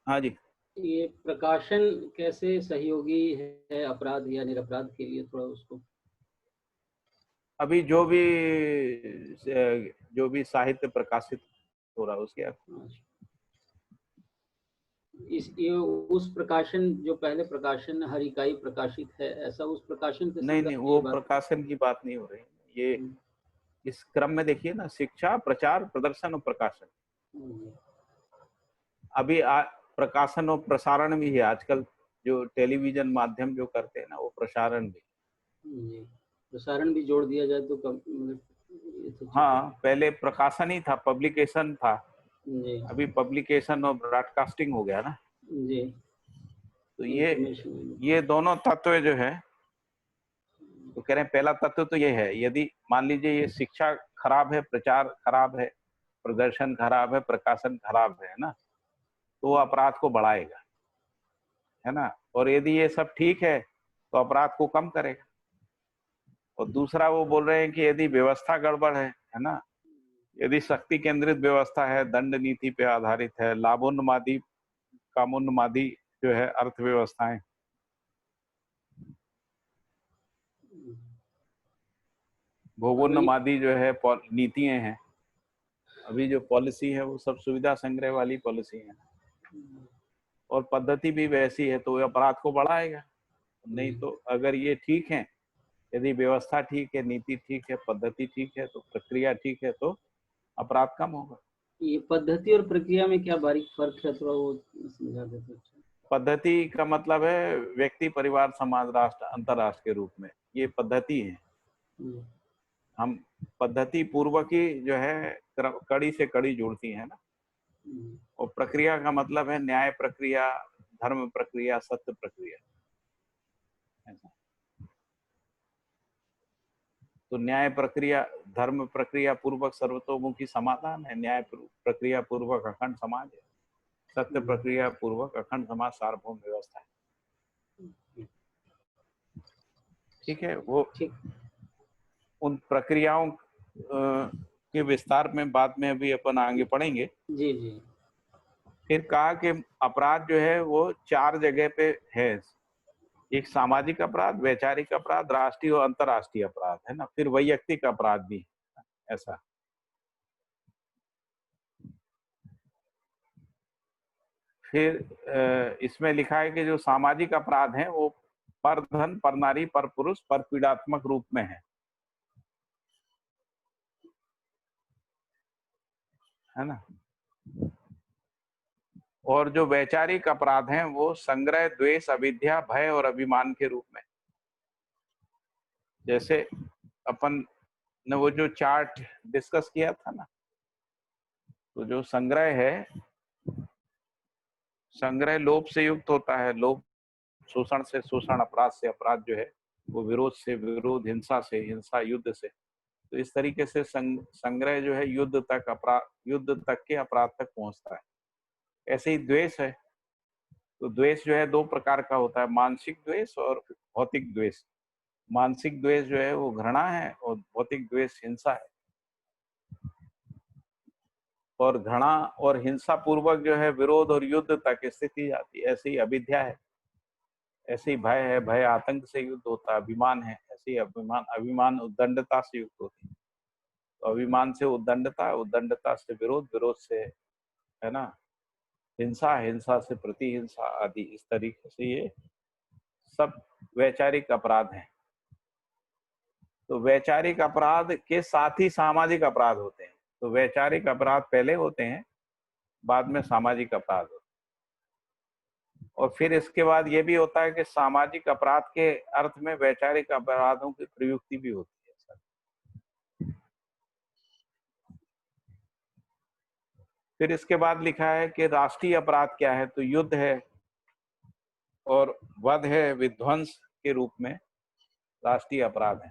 हाँ जी, ये प्रकाशन कैसे सहयोगी है अपराध या निरपराध के लिए, थोड़ा उसको। अभी जो भी साहित्य प्रकाशित हो रहा है उसके ये उस प्रकाशन जो पहले प्रकाशन हर इकाई प्रकाशित है, ऐसा उस प्रकाशन के नहीं, संदर्भ में वो ये बात। प्रकाशन की बात नहीं हो रही। ये इस क्रम में देखिए ना, शिक्षा, प्रचार, प्रदर्शन और प्रकाशन। अभी प्रकाशन और प्रसारण भी है आजकल। जो टेलीविजन माध्यम जो करते हैं ना, वो प्रसारण भी। जी, प्रसारण भी जोड़ दिया जाए तो कम, मतलब ये तो ठीक हाँ, पहले प्रकाशन ही था, पब्लिकेशन था। है। जी अभी पब्लिकेशन और ब्रॉडकास्टिंग हो गया ना। जी, तो इंफॉर्मेशन। ये दोनों तत्व जो है, तो कह रहे हैं पहला तत्व तो ये है, यदि मान लीजिए ये शिक्षा खराब है, प्रचार खराब है, प्रदर्शन खराब है, प्रकाशन खराब है ना, तो वो अपराध को बढ़ाएगा, है ना। और यदि ये सब ठीक है तो अपराध को कम करेगा। और दूसरा वो बोल रहे हैं कि यदि व्यवस्था गड़बड़ है ना, यदि शक्ति केंद्रित व्यवस्था है, दंड नीति पे आधारित है, लाभोन्मादी, कामोन्मादी जो है अर्थव्यवस्थाएं, भोगोन्मादी जो है नीतियां हैं। अभी जो पॉलिसी है वो सब सुविधा संग्रह वाली पॉलिसी है, और पद्धति भी वैसी है, तो ये अपराध को बढ़ाएगा। नहीं तो अगर ये ठीक है, यदि व्यवस्था ठीक है, नीति ठीक है, पद्धति ठीक है, तो प्रक्रिया ठीक है, तो अपराध कम होगा। ये पद्धति और प्रक्रिया में क्या बारीक फर्क है, थोड़ा वो समझा देते हैं। पद्धति का मतलब है व्यक्ति, परिवार, समाज, राष्ट्र, अंतरराष्ट्र के रूप में ये पद्धति है। हम पद्धति पूर्वक ही जो है कड़ी से कड़ी जुड़ती है ना। और प्रक्रिया का मतलब है न्याय प्रक्रिया, धर्म प्रक्रिया, सत्य प्रक्रिया। ऐसा। तो न्याय प्रक्रिया, धर्म प्रक्रिया पूर्वक सर्वतोमुखी समाधान है, न्याय प्रक्रिया पूर्वक अखंड समाज है, सत्य प्रक्रिया पूर्वक अखंड समाज सार्वभौम व्यवस्था है। ठीक है, वो उन प्रक्रियाओं के विस्तार में बाद में अभी अपन आगे पढ़ेंगे। जी जी। फिर कहा कि अपराध जो है वो 4 जगह पे है। एक सामाजिक अपराध, वैचारिक अपराध, राष्ट्रीय और अंतर्राष्ट्रीय अपराध है ना। फिर वैयक्तिक अपराध भी, ऐसा। फिर इसमें लिखा है कि जो सामाजिक अपराध हैं वो पर धन, पर नारी, पर पुरुष, पर पीड़ात्मक रूप में है ना। और जो वैचारिक अपराध हैं वो संग्रह, द्वेष, अविद्या, भय और अभिमान के रूप में। जैसे अपन ने वो जो चार्ट डिस्कस किया था ना, तो जो संग्रह है, संग्रह लोभ से युक्त होता है। लोभ शोषण से शोषण, अपराध से अपराध जो है वो विरोध से विरोध, हिंसा से हिंसा, युद्ध से। तो इस तरीके से संग्रह जो है युद्ध तक, अपराध युद्ध तक के अपराध तक पहुंचता है। ऐसे ही द्वेष है, तो द्वेष जो है 2 प्रकार का होता है, मानसिक द्वेष और भौतिक द्वेष। मानसिक द्वेष जो है वो घृणा है और भौतिक द्वेष हिंसा है। और घृणा और हिंसा पूर्वक जो है विरोध और युद्ध तक स्थिति जाती है। ऐसे ही अविद्या है, ऐसे ही भय है, भय आतंक से युद्ध होता है। अभिमान है, ऐसे ही अभिमान उद्दंडता से युक्त होती है। तो अभिमान से उद्दंडता, उद्दंडता से विरोध, विरोध से है ना हिंसा, हिंसा से प्रतिहिंसा आदि। इस तरीके से ये सब वैचारिक अपराध हैं। तो वैचारिक अपराध के साथ ही सामाजिक अपराध होते हैं। तो वैचारिक अपराध पहले होते हैं, बाद में सामाजिक अपराध होते हैं। और फिर इसके बाद ये भी होता है कि सामाजिक अपराध के अर्थ में वैचारिक अपराधों की प्रयुक्ति भी होती है। फिर इसके बाद लिखा है कि राष्ट्रीय अपराध क्या है, तो युद्ध है और वध है, विध्वंस के रूप में राष्ट्रीय अपराध है।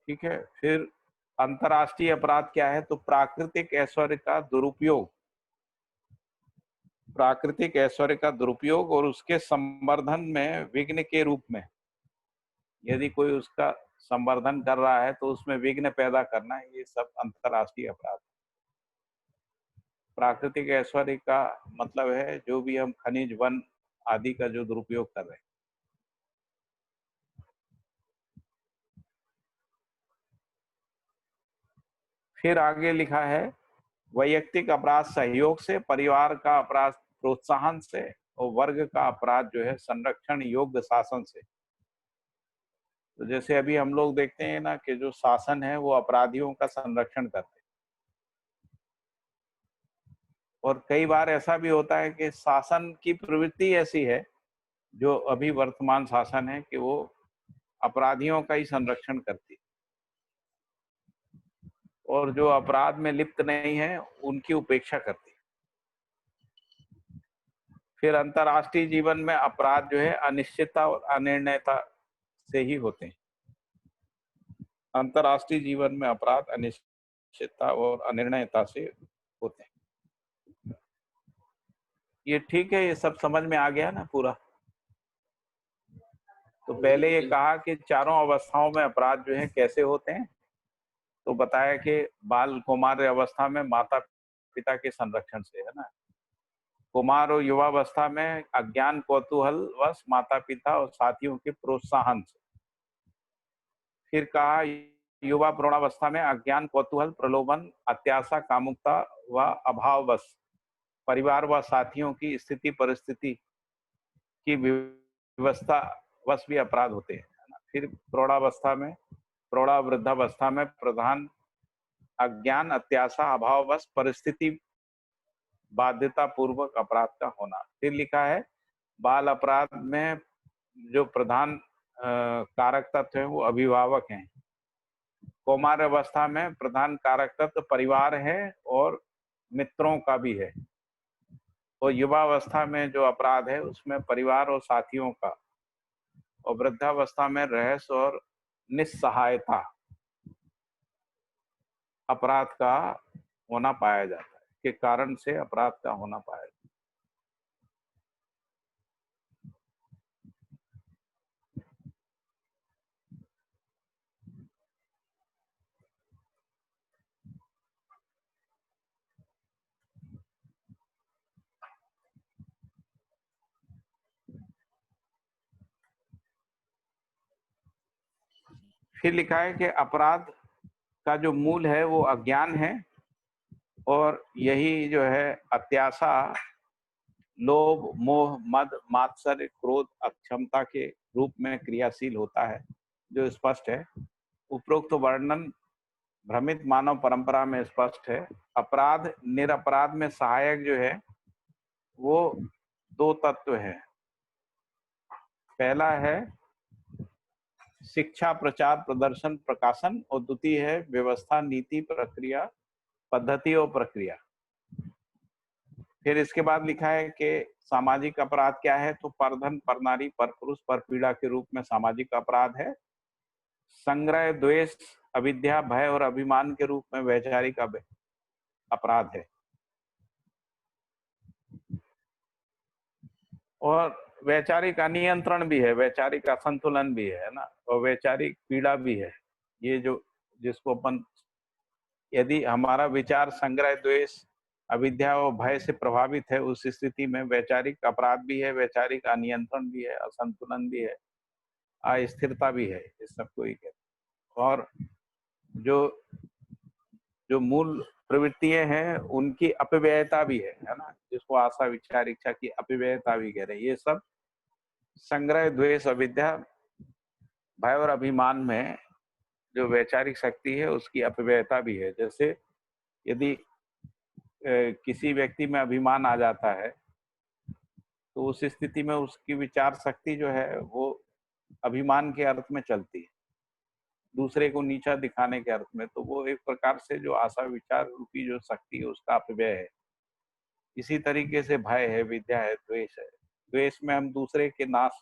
ठीक है। फिर अंतर्राष्ट्रीय अपराध क्या है, तो प्राकृतिक ऐश्वर्य का दुरुपयोग, प्राकृतिक ऐश्वर्य का दुरुपयोग और उसके संवर्धन में विघ्न के रूप में। यदि कोई उसका संवर्धन कर रहा है तो उसमें विघ्न पैदा करना, ये सब अंतर्राष्ट्रीय अपराध। प्राकृतिक ऐश्वर्य का मतलब है जो भी हम खनिज, वन आदि का जो दुरुपयोग कर रहे हैं। फिर आगे लिखा है वैयक्तिक अपराध सहयोग से, परिवार का अपराध प्रोत्साहन से, और वर्ग का अपराध जो है संरक्षण योग्य शासन से। तो जैसे अभी हम लोग देखते हैं ना कि जो शासन है वो अपराधियों का संरक्षण करते हैं। और कई बार ऐसा भी होता है कि शासन की प्रवृत्ति ऐसी है, जो अभी वर्तमान शासन है, कि वो अपराधियों का ही संरक्षण करती है और जो अपराध में लिप्त नहीं है उनकी उपेक्षा करती है। फिर अंतर्राष्ट्रीय जीवन में अपराध जो है अनिश्चितता और अनिर्णयता से ही होते हैं। अंतर्राष्ट्रीय जीवन में अपराध अनिश्चितता और अनिर्णयता से होते हैं। ये ठीक है, ये सब समझ में आ गया ना पूरा। तो पहले ये कहा कि चारों अवस्थाओं में अपराध जो है कैसे होते हैं, तो बताया कि बाल कुमार अवस्था में माता पिता के संरक्षण से, है ना। कुमार और युवावस्था में अज्ञान कौतूहल वश माता पिता और साथियों के प्रोत्साहन से। फिर कहा युवा प्रौढ़ावस्था में अज्ञान कौतूहल, प्रलोभन, अत्याशा, कामुकता व अभाववश परिवार व साथियों की स्थिति परिस्थिति की व्यवस्था वश भी अपराध होते हैं, है ना। फिर प्रौढ़ावस्था में, प्रौढ़ा वृद्धावस्था में प्रधान अज्ञान, अत्याशा, अभाववश, परिस्थिति बाध्यता पूर्वक अपराध का होना। फिर लिखा है बाल अपराध में जो प्रधान कारक तत्व है वो अभिभावक हैं। कौमार अवस्था में प्रधान कारक तत्व परिवार है और मित्रों का भी है। और युवावस्था में जो अपराध है उसमें परिवार और साथियों का। और वृद्धावस्था में रहस्य और निस्सहायता अपराध का होना पाया जाता है, के कारण से अपराध का होना पाया जाता है। फिर लिखा है कि अपराध का जो मूल है वो अज्ञान है और यही जो है अत्याशा, लोभ, मोह, मद, मात्सर्य, क्रोध, अक्षमता के रूप में क्रियाशील होता है, जो स्पष्ट है। उपरोक्त वर्णन भ्रमित मानव परंपरा में स्पष्ट है। अपराध निरपराध में सहायक जो है वो दो तत्व है। पहला है शिक्षा, प्रचार, प्रदर्शन, प्रकाशन, और द्वितीय है व्यवस्था, नीति, प्रक्रिया, पद्धति और प्रक्रिया। फिर इसके बाद लिखा है कि सामाजिक अपराध क्या है, तो परधन, परनारी, परपुरुष, परपीड़ा के रूप में सामाजिक अपराध है। संग्रह, द्वेष, अविद्या, भय और अभिमान के रूप में वैचारिक अपराध है। और वैचारिक अनियंत्रण भी है, वैचारिक असंतुलन भी है ना, और वैचारिक पीड़ा भी है। ये जो जिसको अपन, यदि हमारा विचार संग्रह, द्वेष, अविद्या और भय से प्रभावित है, उस स्थिति में वैचारिक अपराध भी है, वैचारिक अनियंत्रण भी है, असंतुलन भी है, अस्थिरता भी है। इस सबको ही कहते हैं। और जो जो मूल प्रवृत्तियां हैं उनकी अपव्ययता भी है ना, जिसको आशा, विचार, इच्छा की अपव्ययता भी कह रहे हैं। ये सब संग्रह, द्वेष, अविद्या, भय और अभिमान में जो वैचारिक शक्ति है उसकी अपव्ययता भी है। जैसे यदि किसी व्यक्ति में अभिमान आ जाता है तो उस स्थिति में उसकी विचार शक्ति जो है वो अभिमान के अर्थ में चलती है, दूसरे को नीचा दिखाने के अर्थ में। तो वो एक प्रकार से जो आशा, विचार रूपी जो शक्ति है उसका अपव्यय है। इसी तरीके से भय है, विद्या है, द्वेष है। द्वेष में हम दूसरे के नाश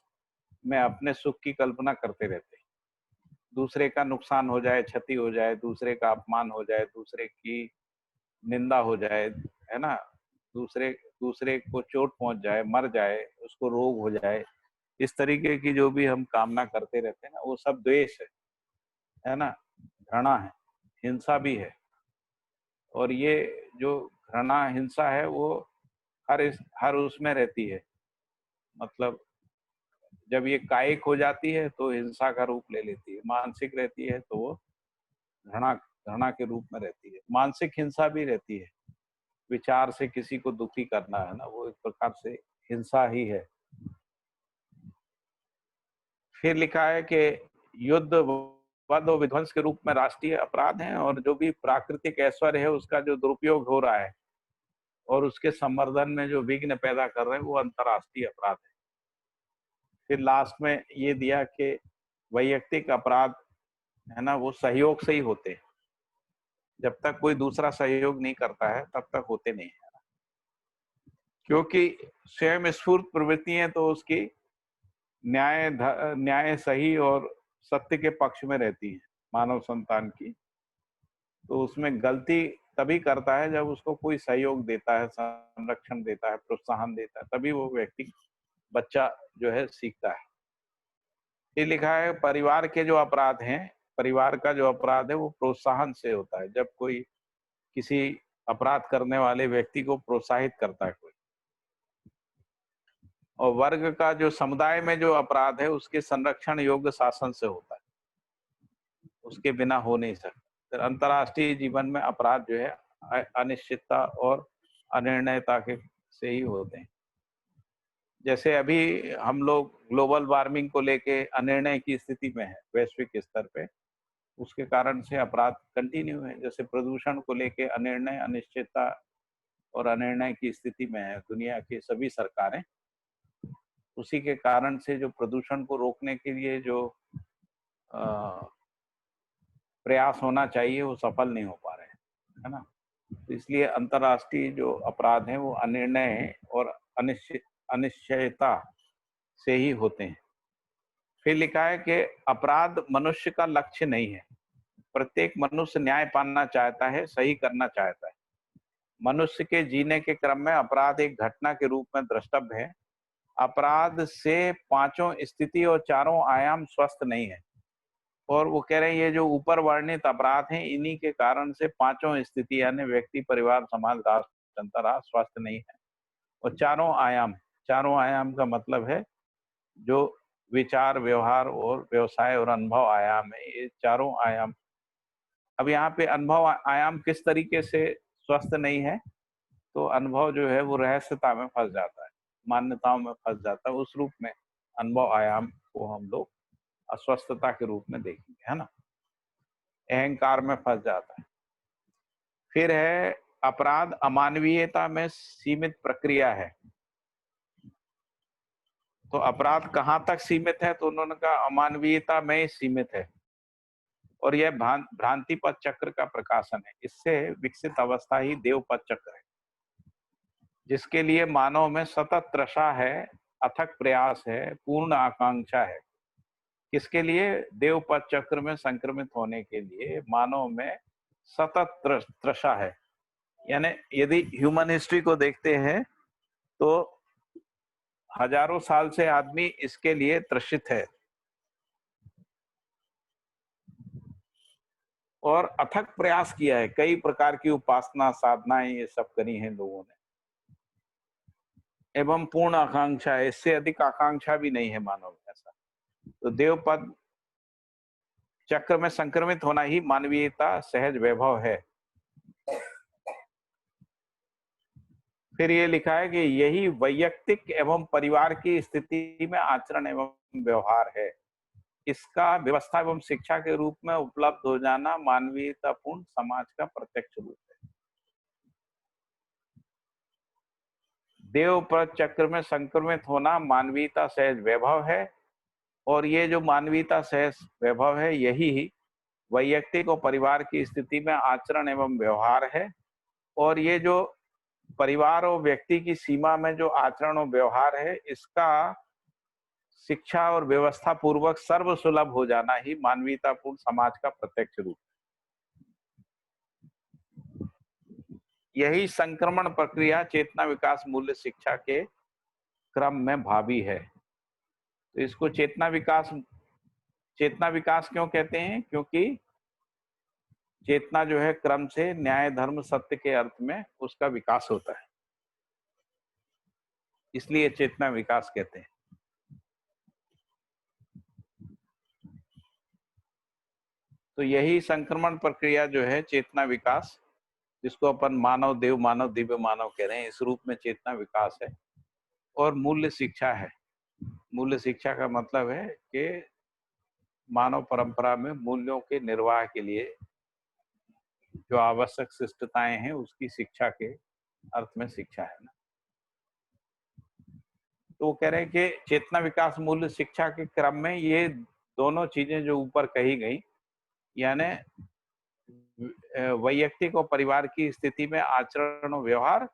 में अपने सुख की कल्पना करते रहते हैं। दूसरे का नुकसान हो जाए, क्षति हो जाए, दूसरे का अपमान हो जाए, दूसरे की निंदा हो जाए, है ना, दूसरे को चोट पहुंच जाए, मर जाए, उसको रोग हो जाए, इस तरीके की जो भी हम कामना करते रहते हैं ना, वो सब द्वेष है ना, घृणा है, हिंसा भी है। और ये जो घृणा, हिंसा है वो हर उसमें रहती है। मतलब जब ये कायिक हो जाती है तो हिंसा का रूप ले लेती है, मानसिक रहती है तो वो घृणा के रूप में रहती है। मानसिक हिंसा भी रहती है, विचार से किसी को दुखी करना, है ना, वो एक प्रकार से हिंसा ही है। फिर लिखा है कि युद्ध, वध और विध्वंस के रूप में राष्ट्रीय अपराध हैं, और जो भी प्राकृतिक ऐश्वर्य है उसका जो दुरुपयोग हो रहा है और उसके संवर्धन में जो विघ्न पैदा कर रहे हैं वो अंतर्राष्ट्रीय अपराध है। फिर लास्ट में ये दिया कि वैयक्तिक अपराध है ना वो सहयोग से ही होते हैं। जब तक कोई दूसरा सहयोग नहीं करता है तब तक होते नहीं है, क्योंकि स्वयं स्फूर्त प्रवृत्तियां तो उसकी न्याय, सही और सत्य के पक्ष में रहती है मानव संतान की। तो उसमें गलती तभी करता है जब उसको कोई सहयोग देता है, संरक्षण देता है, प्रोत्साहन देता है, तभी वो व्यक्ति, बच्चा जो है सीखता है। ये लिखा है परिवार के जो अपराध हैं, परिवार का जो अपराध है वो प्रोत्साहन से होता है। जब कोई किसी अपराध करने वाले व्यक्ति को प्रोत्साहित करता है कोई। और वर्ग का जो समुदाय में जो अपराध है उसके संरक्षण योग्य शासन से होता है, उसके बिना हो नहीं सकता। फिर अंतर्राष्ट्रीय जीवन में अपराध जो है अनिश्चितता और अनिर्णयता के से ही होते हैं। जैसे अभी हम लोग ग्लोबल वार्मिंग को लेके अनिर्णय की स्थिति में है वैश्विक स्तर पे, उसके कारण से अपराध कंटिन्यू है। जैसे प्रदूषण को लेके अनिर्णय, अनिश्चितता और अनिर्णय की स्थिति में है दुनिया की सभी सरकारें। उसी के कारण से जो प्रदूषण को रोकने के लिए जो प्रयास होना चाहिए वो सफल नहीं हो पा रहे हैं, है ना। तो इसलिए अंतर्राष्ट्रीय जो अपराध हैं वो अनिर्णय और अनिश्चयता से ही होते हैं। फिर लिखा है कि अपराध मनुष्य का लक्ष्य नहीं है। प्रत्येक मनुष्य न्याय पाना चाहता है, सही करना चाहता है। मनुष्य के जीने के क्रम में अपराध एक घटना के रूप में द्रष्टव्य है। अपराध से पांचों स्थिति और चारों आयाम स्वस्थ नहीं है। और वो कह रहे हैं ये जो ऊपर वर्णित अपराध हैं इन्हीं के कारण से पांचों स्थिति यानी व्यक्ति, परिवार, समाज, राष्ट्र, जनता राष्ट्र स्वस्थ नहीं है। और चारों आयाम का मतलब है जो विचार, व्यवहार और व्यवसाय और अनुभव आयाम है, ये चारों आयाम। अब यहाँ पे अनुभव आयाम किस तरीके से स्वस्थ नहीं है, तो अनुभव जो है वो रहस्यता में फंस जाता है, मान्यताओं में फंस जाता है। उस रूप में अनुभव आयाम को हम लोग अस्वस्थता के रूप में देखेंगे, है ना। अहंकार में फंस जाता है। फिर है अपराध अमानवीयता में सीमित प्रक्रिया है। तो अपराध कहाँ तक सीमित है, तो उन्होंने कहा अमानवीयता में सीमित है। और यह भ्रांति पथ चक्र का प्रकाशन है। इससे विकसित अवस्था ही देव पथ चक्र है, जिसके लिए मानव में सतत त्रषा है, अथक प्रयास है, पूर्ण आकांक्षा है। किसके लिए? देव पथ चक्र में संक्रमित होने के लिए मानव में सतत त्रषा है। यानी यदि ह्यूमन हिस्ट्री को देखते हैं तो हजारों साल से आदमी इसके लिए त्रसित है और अथक प्रयास किया है। कई प्रकार की उपासना, साधनाएं ये सब करी हैं लोगों ने, एवं पूर्ण आकांक्षा है। इससे अधिक आकांक्षा भी नहीं है मानव में ऐसा। तो देवपद चक्र में संक्रमित होना ही मानवीयता सहज वैभव है। फिर ये लिखा है कि यही वैयक्तिक एवं परिवार की स्थिति में आचरण एवं व्यवहार है। इसका व्यवस्था एवं शिक्षा के रूप में उपलब्ध हो जाना मानवीयतापूर्ण समाज का प्रत्यक्ष रूप है। देवपद चक्र में संक्रमित होना मानवीयता सहज वैभव है। और ये जो मानवीयता सहज वैभव है यही वैयक्तिक और परिवार की स्थिति में आचरण एवं व्यवहार है। और ये जो परिवार और व्यक्ति की सीमा में जो आचरण और व्यवहार है, इसका शिक्षा और व्यवस्था पूर्वक सर्व सुलभ हो जाना ही मानवीयतापूर्ण समाज का प्रत्यक्ष रूप है। यही संक्रमण प्रक्रिया चेतना विकास मूल्य शिक्षा के क्रम में भावी है। तो इसको चेतना विकास क्यों कहते हैं? क्योंकि चेतना जो है क्रम से न्याय, धर्म, सत्य के अर्थ में उसका विकास होता है, इसलिए चेतना विकास कहते हैं। तो यही संक्रमण प्रक्रिया जो है चेतना विकास, जिसको अपन मानव, देव मानव, दिव्य मानव कह रहे हैं, इस रूप में चेतना विकास है। और मूल्य शिक्षा है। मूल्य शिक्षा का मतलब है कि मानव परंपरा में मूल्यों के निर्वाह के लिए जो आवश्यक शिष्टताएं हैं उसकी शिक्षा के अर्थ में शिक्षा है ना। तो वो कह रहे हैं कि चेतना विकास मूल्य शिक्षा के क्रम में ये दोनों चीजें जो ऊपर कही गई, यानी वैयक्तिक और परिवार की स्थिति में आचरण और व्यवहार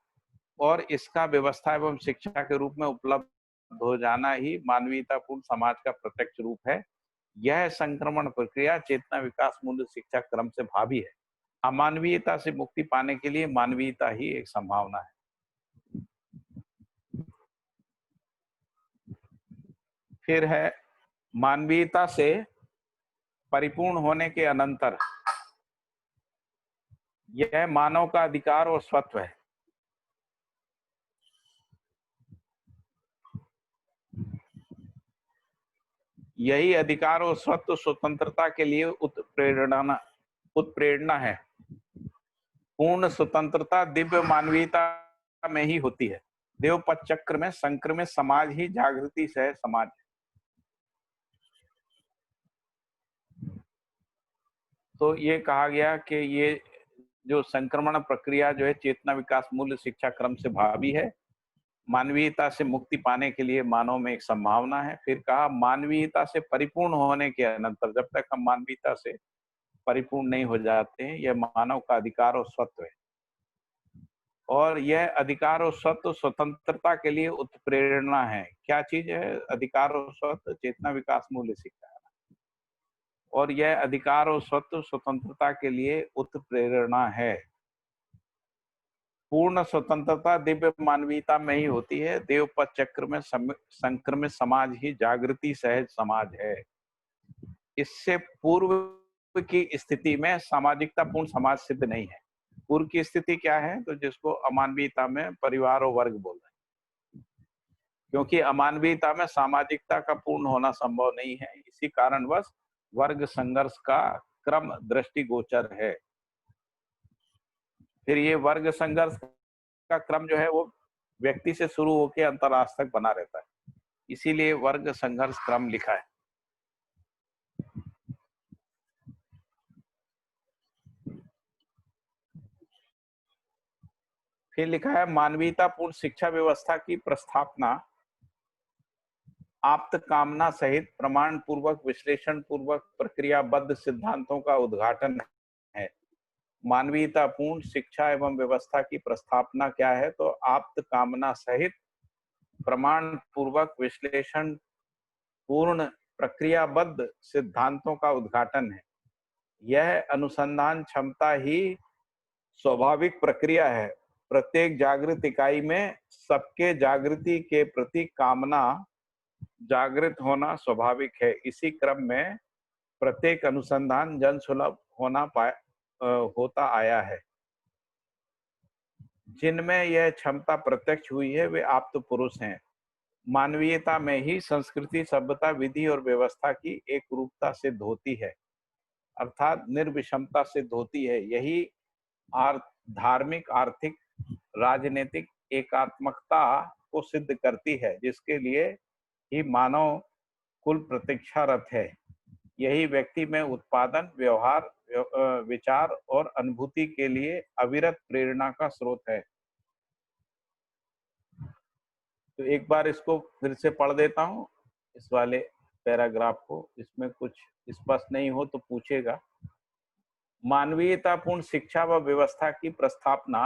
और इसका व्यवस्था एवं शिक्षा के रूप में उपलब्ध हो जाना ही मानवीयतापूर्ण समाज का प्रत्यक्ष रूप है। यह संक्रमण प्रक्रिया चेतना विकास मूल्य शिक्षा क्रम से भावी है। अमानवीयता से मुक्ति पाने के लिए मानवीयता ही एक संभावना है। फिर है मानवीयता से परिपूर्ण होने के अनंतर यह मानव का अधिकार और स्वत्व है। यही अधिकार और स्वत्व स्वतंत्रता के लिए उत्प्रेरणा है। पूर्ण स्वतंत्रता दिव्य मानवीयता में ही होती है। देवपथ चक्र में संक्रमित समाज ही जागृति से समाज है। तो ये कहा गया कि ये जो संक्रमण प्रक्रिया जो है चेतना विकास मूल्य शिक्षा क्रम से भावी है। मानवीयता से मुक्ति पाने के लिए मानव में एक संभावना है। फिर कहा मानवीयता से परिपूर्ण होने के अनंतर, जब तक हम मानवीयता से परिपूर्ण नहीं हो जाते हैं, यह मानव का अधिकार और स्वत्व है। और यह अधिकार और स्वत्व स्वतंत्रता के लिए उत्प्रेरणा है। क्या चीज है अधिकार और स्वत्व? चेतना विकास मूल्य शिक्षा। और यह अधिकार और स्वत्व स्वतंत्रता के लिए उत्प्रेरणा है। पूर्ण स्वतंत्रता दिव्य मानवीयता में ही होती है। देवपथ चक्र में संक्रमित समाज ही जागृति सहज समाज है। इससे पूर्व की स्थिति में सामाजिकता पूर्ण समाज सिद्ध नहीं है। पूर्व की स्थिति क्या है? तो जिसको अमानवीयता में परिवार और वर्ग बोल रहे हैं, क्योंकि अमानवीयता में सामाजिकता का पूर्ण होना संभव नहीं है। इसी कारणवश वर्ग संघर्ष का क्रम दृष्टिगोचर है। फिर ये वर्ग संघर्ष का क्रम जो है वो व्यक्ति से शुरू होकर अंतरराष्ट्र तक बना रहता है, इसीलिए वर्ग संघर्ष क्रम लिखा है। फिर लिखा है मानवीयता पूर्ण शिक्षा व्यवस्था की प्रस्थापना आप्त कामना सहित प्रमाण पूर्वक विश्लेषण पूर्वक प्रक्रियाबद्ध सिद्धांतों का उद्घाटन है। मानवीयता पूर्ण शिक्षा एवं व्यवस्था की प्रस्थापना क्या है? तो आप्त कामना सहित प्रमाण पूर्वक विश्लेषण पूर्ण प्रक्रियाबद्ध सिद्धांतों का उद्घाटन है। यह अनुसंधान क्षमता ही स्वाभाविक प्रक्रिया है। प्रत्येक जागृत इकाई में सबके जागृति के प्रति कामना जागृत होना स्वाभाविक है। इसी क्रम में प्रत्येक अनुसंधान जन सुलभ होता आया है। जिनमें यह क्षमता प्रत्यक्ष हुई है वे आप्त पुरुष हैं। मानवीयता में ही संस्कृति सभ्यता विधि और व्यवस्था की एक रूपता सिद्ध होती है, अर्थात निर्विषमता सिद्ध होती है। यही धार्मिक आर्थिक राजनीतिक एकात्मकता को सिद्ध करती है, जिसके लिए ही मानव कुल प्रतीक्षारत है। यही व्यक्ति में उत्पादन व्यवहार विचार और अनुभूति के लिए अविरत प्रेरणा का स्रोत है। तो एक बार इसको फिर से पढ़ देता हूं, इस वाले पैराग्राफ को। इसमें कुछ स्पष्ट नहीं हो तो पूछेगा। मानवीयतापूर्ण शिक्षा व व्यवस्था की प्रस्थापना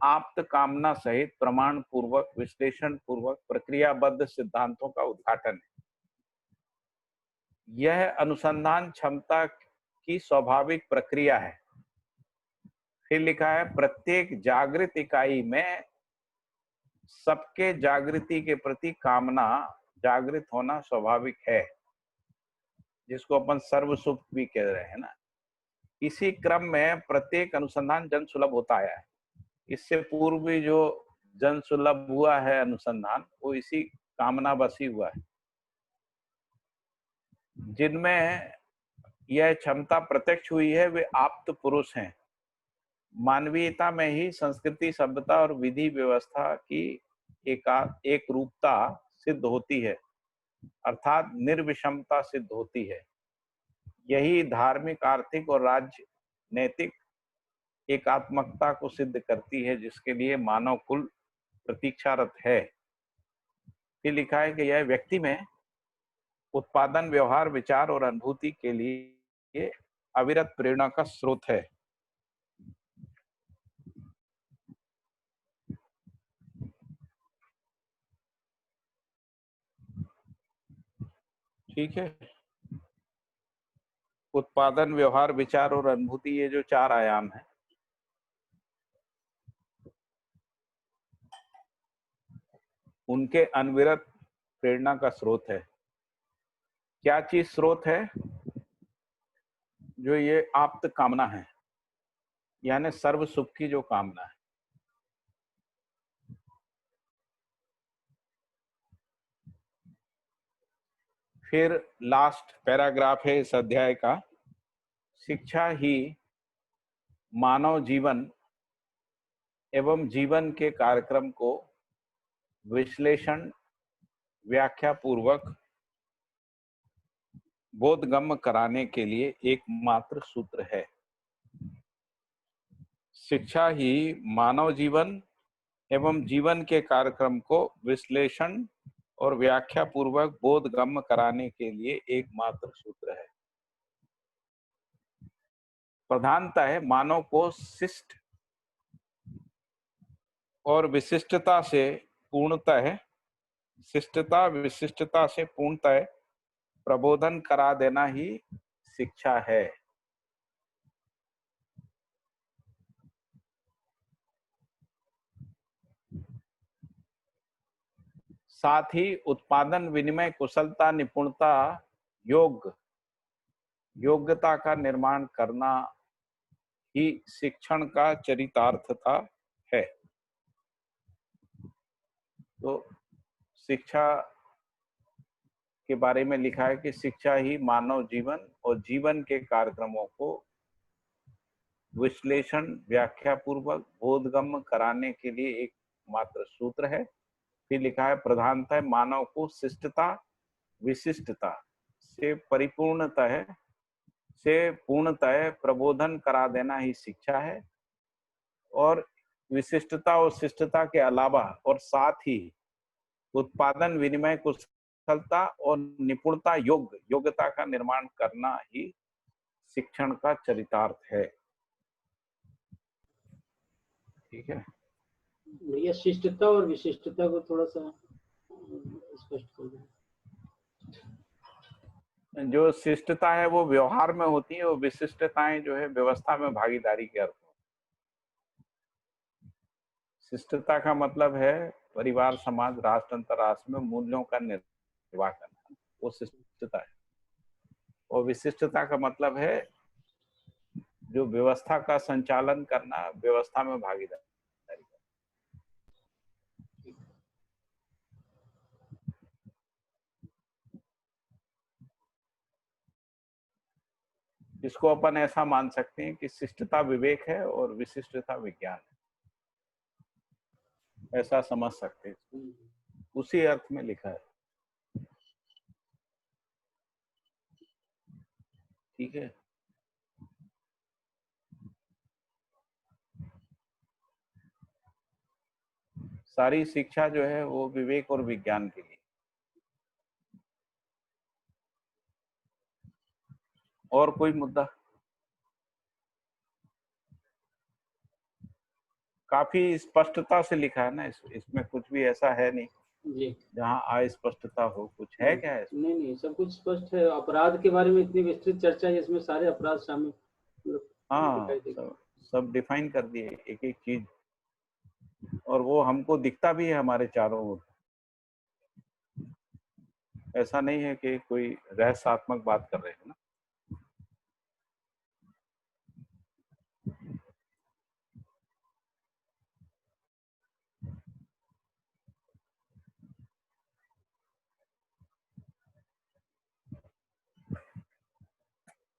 आप्त कामना सहित प्रमाण पूर्वक विश्लेषण पूर्वक प्रक्रियाबद्ध सिद्धांतों का उद्घाटन है। यह अनुसंधान क्षमता की स्वाभाविक प्रक्रिया है। फिर लिखा है प्रत्येक जागृत इकाई में सबके जागृति के प्रति कामना जागृत होना स्वाभाविक है, जिसको अपन सर्वसुख भी कह रहे हैं ना। इसी क्रम में प्रत्येक अनुसंधान जन सुलभ होता आया है। इससे पूर्व भी जो जन सुलभ हुआ है अनुसंधान, वो इसी कामना बसी हुआ है। जिनमें यह क्षमता प्रत्यक्ष हुई है वे आप्त पुरुष हैं। मानवीयता में ही संस्कृति सभ्यता और विधि व्यवस्था की एक रूपता सिद्ध होती है, अर्थात निर्विषमता सिद्ध होती है। यही धार्मिक आर्थिक और राजनैतिक एकात्मकता को सिद्ध करती है, जिसके लिए मानव कुल प्रतीक्षारत है। फिर लिखा है कि यह व्यक्ति में उत्पादन व्यवहार विचार और अनुभूति के लिए अविरत प्रेरणा का स्रोत है। ठीक है। उत्पादन व्यवहार विचार और अनुभूति, ये जो चार आयाम है, उनके अनविरत प्रेरणा का स्रोत है। क्या चीज स्रोत है? जो ये आप्त कामना है, यानी सर्व सुख की जो कामना है। फिर लास्ट पैराग्राफ है इस अध्याय का। शिक्षा ही मानव जीवन एवं जीवन के कार्यक्रम को विश्लेषण व्याख्या पूर्वक बोधगम्य कराने के लिए एकमात्र सूत्र है। शिक्षा ही मानव जीवन एवं जीवन के कार्यक्रम को विश्लेषण और व्याख्या पूर्वक बोधगम्य कराने के लिए एकमात्र सूत्र है। प्रधानता है मानव को शिष्ट और विशिष्टता से पूर्णतः शिष्टता विशिष्टता से पूर्णतः प्रबोधन करा देना ही शिक्षा है। साथ ही उत्पादन विनिमय कुशलता निपुणता योग्यता का निर्माण करना ही शिक्षण का चरितार्थता है। तो शिक्षा के बारे में लिखा है कि शिक्षा ही मानव जीवन और जीवन के कार्यक्रमों को विश्लेषण व्याख्या पूर्वक बोधगम्य कराने के लिए एक मात्र सूत्र है। फिर लिखा है प्रधानतः मानव को शिष्टता विशिष्टता से पूर्णतः प्रबोधन करा देना ही शिक्षा है। और विशिष्टता और शिष्टता के अलावा और साथ ही उत्पादन विनिमय कुशलता और निपुणता योग्यता का निर्माण करना ही शिक्षण का चरितार्थ है। ठीक है भैया, शिष्टता और विशिष्टता को थोड़ा सा स्पष्ट कर दें। जो शिष्टता है वो व्यवहार में होती है और विशिष्टताएं जो है व्यवस्था में भागीदारी के अर्थ में। शिष्टता का मतलब है परिवार समाज राष्ट्र अंतरराष्ट्र में मूल्यों का निर्वाह करना, वो शिष्टता है। और विशिष्टता का मतलब है जो व्यवस्था का संचालन करना, व्यवस्था में भागीदारी। इसको अपन ऐसा मान सकते हैं कि शिष्टता विवेक है और विशिष्टता विज्ञान है, ऐसा समझ सकते हैं। उसी अर्थ में लिखा है। ठीक है, सारी शिक्षा जो है वो विवेक और विज्ञान के लिए। और कोई मुद्दा? काफी स्पष्टता से लिखा है ना, इसमें कुछ भी ऐसा है नहीं जी, जहाँ अस्पष्टता हो। कुछ है क्या है? नहीं, सब कुछ स्पष्ट है। अपराध के बारे में इतनी विस्तृत चर्चा है, इसमें सारे अपराध शामिल हाँ, दिखाई देंगे। सब डिफाइन कर दिए एक एक चीज, और वो हमको दिखता भी है हमारे चारों ओर। ऐसा नहीं है कि कोई रहस्यात्मक बात कर रहे हैं ना।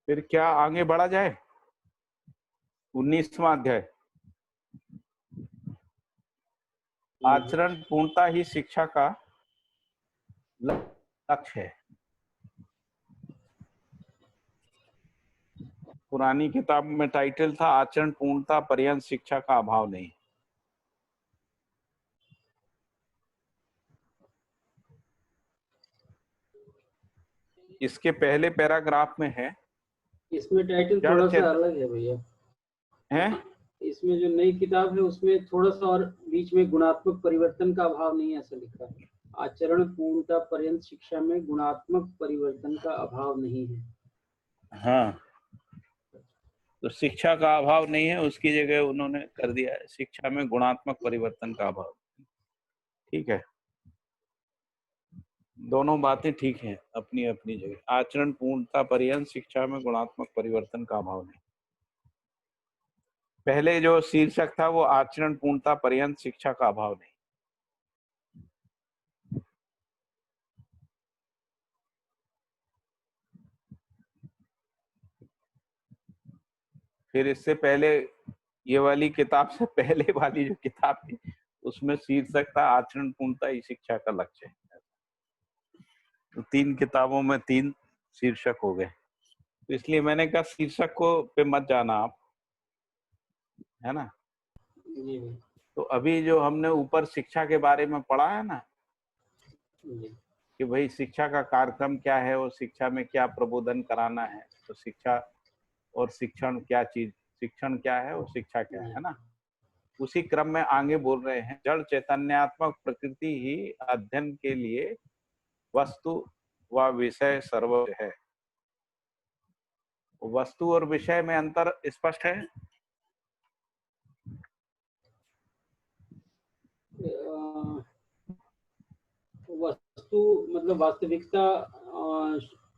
फिर क्या आगे बढ़ा जाए? 19वां अध्याय, आचरण पूर्णता ही शिक्षा का लक्ष्य है। पुरानी किताब में टाइटल था आचरण पूर्णता पर्यंत शिक्षा का अभाव नहीं। इसके पहले पैराग्राफ में है, इसमें टाइटल थोड़ा सा अलग है भैया। है इसमें जो नई किताब है उसमें थोड़ा सा और बीच में गुणात्मक परिवर्तन का अभाव नहीं है, ऐसा लिखा है। आचरण पूर्णता पर्यंत शिक्षा में गुणात्मक परिवर्तन का अभाव नहीं है। हाँ, तो शिक्षा का अभाव नहीं है, उसकी जगह उन्होंने कर दिया है शिक्षा में गुणात्मक परिवर्तन का अभाव। ठीक है, दोनों बातें ठीक हैं अपनी अपनी जगह। आचरण पूर्णता पर्यंत शिक्षा में गुणात्मक परिवर्तन का अभाव नहीं। पहले जो शीर्षक था वो आचरण पूर्णता पर्यंत शिक्षा का अभाव नहीं। फिर इससे पहले ये वाली किताब से पहले वाली जो किताब थी उसमें शीर्षक था आचरण पूर्णता ही शिक्षा का लक्ष्य है। तो 3 किताबों में 3 शीर्षक हो गए। तो इसलिए मैंने कहा शीर्षक को पे मत जाना आप, है ना। जी भाई। तो अभी जो हमने ऊपर शिक्षा के बारे में पढ़ा है ना, जी कि भाई शिक्षा का कार्यक्रम क्या है और शिक्षा में क्या प्रबोधन कराना है, तो शिक्षा और शिक्षण क्या चीज, शिक्षण क्या है और शिक्षा क्या है ना। उसी क्रम में आगे बोल रहे हैं, जड़ चैतन्यात्मक प्रकृति ही अध्ययन के लिए वस्तु व विषय सर्वोच्च है। वस्तु और विषय में अंतर स्पष्ट है। वस्तु मतलब वास्तविकता,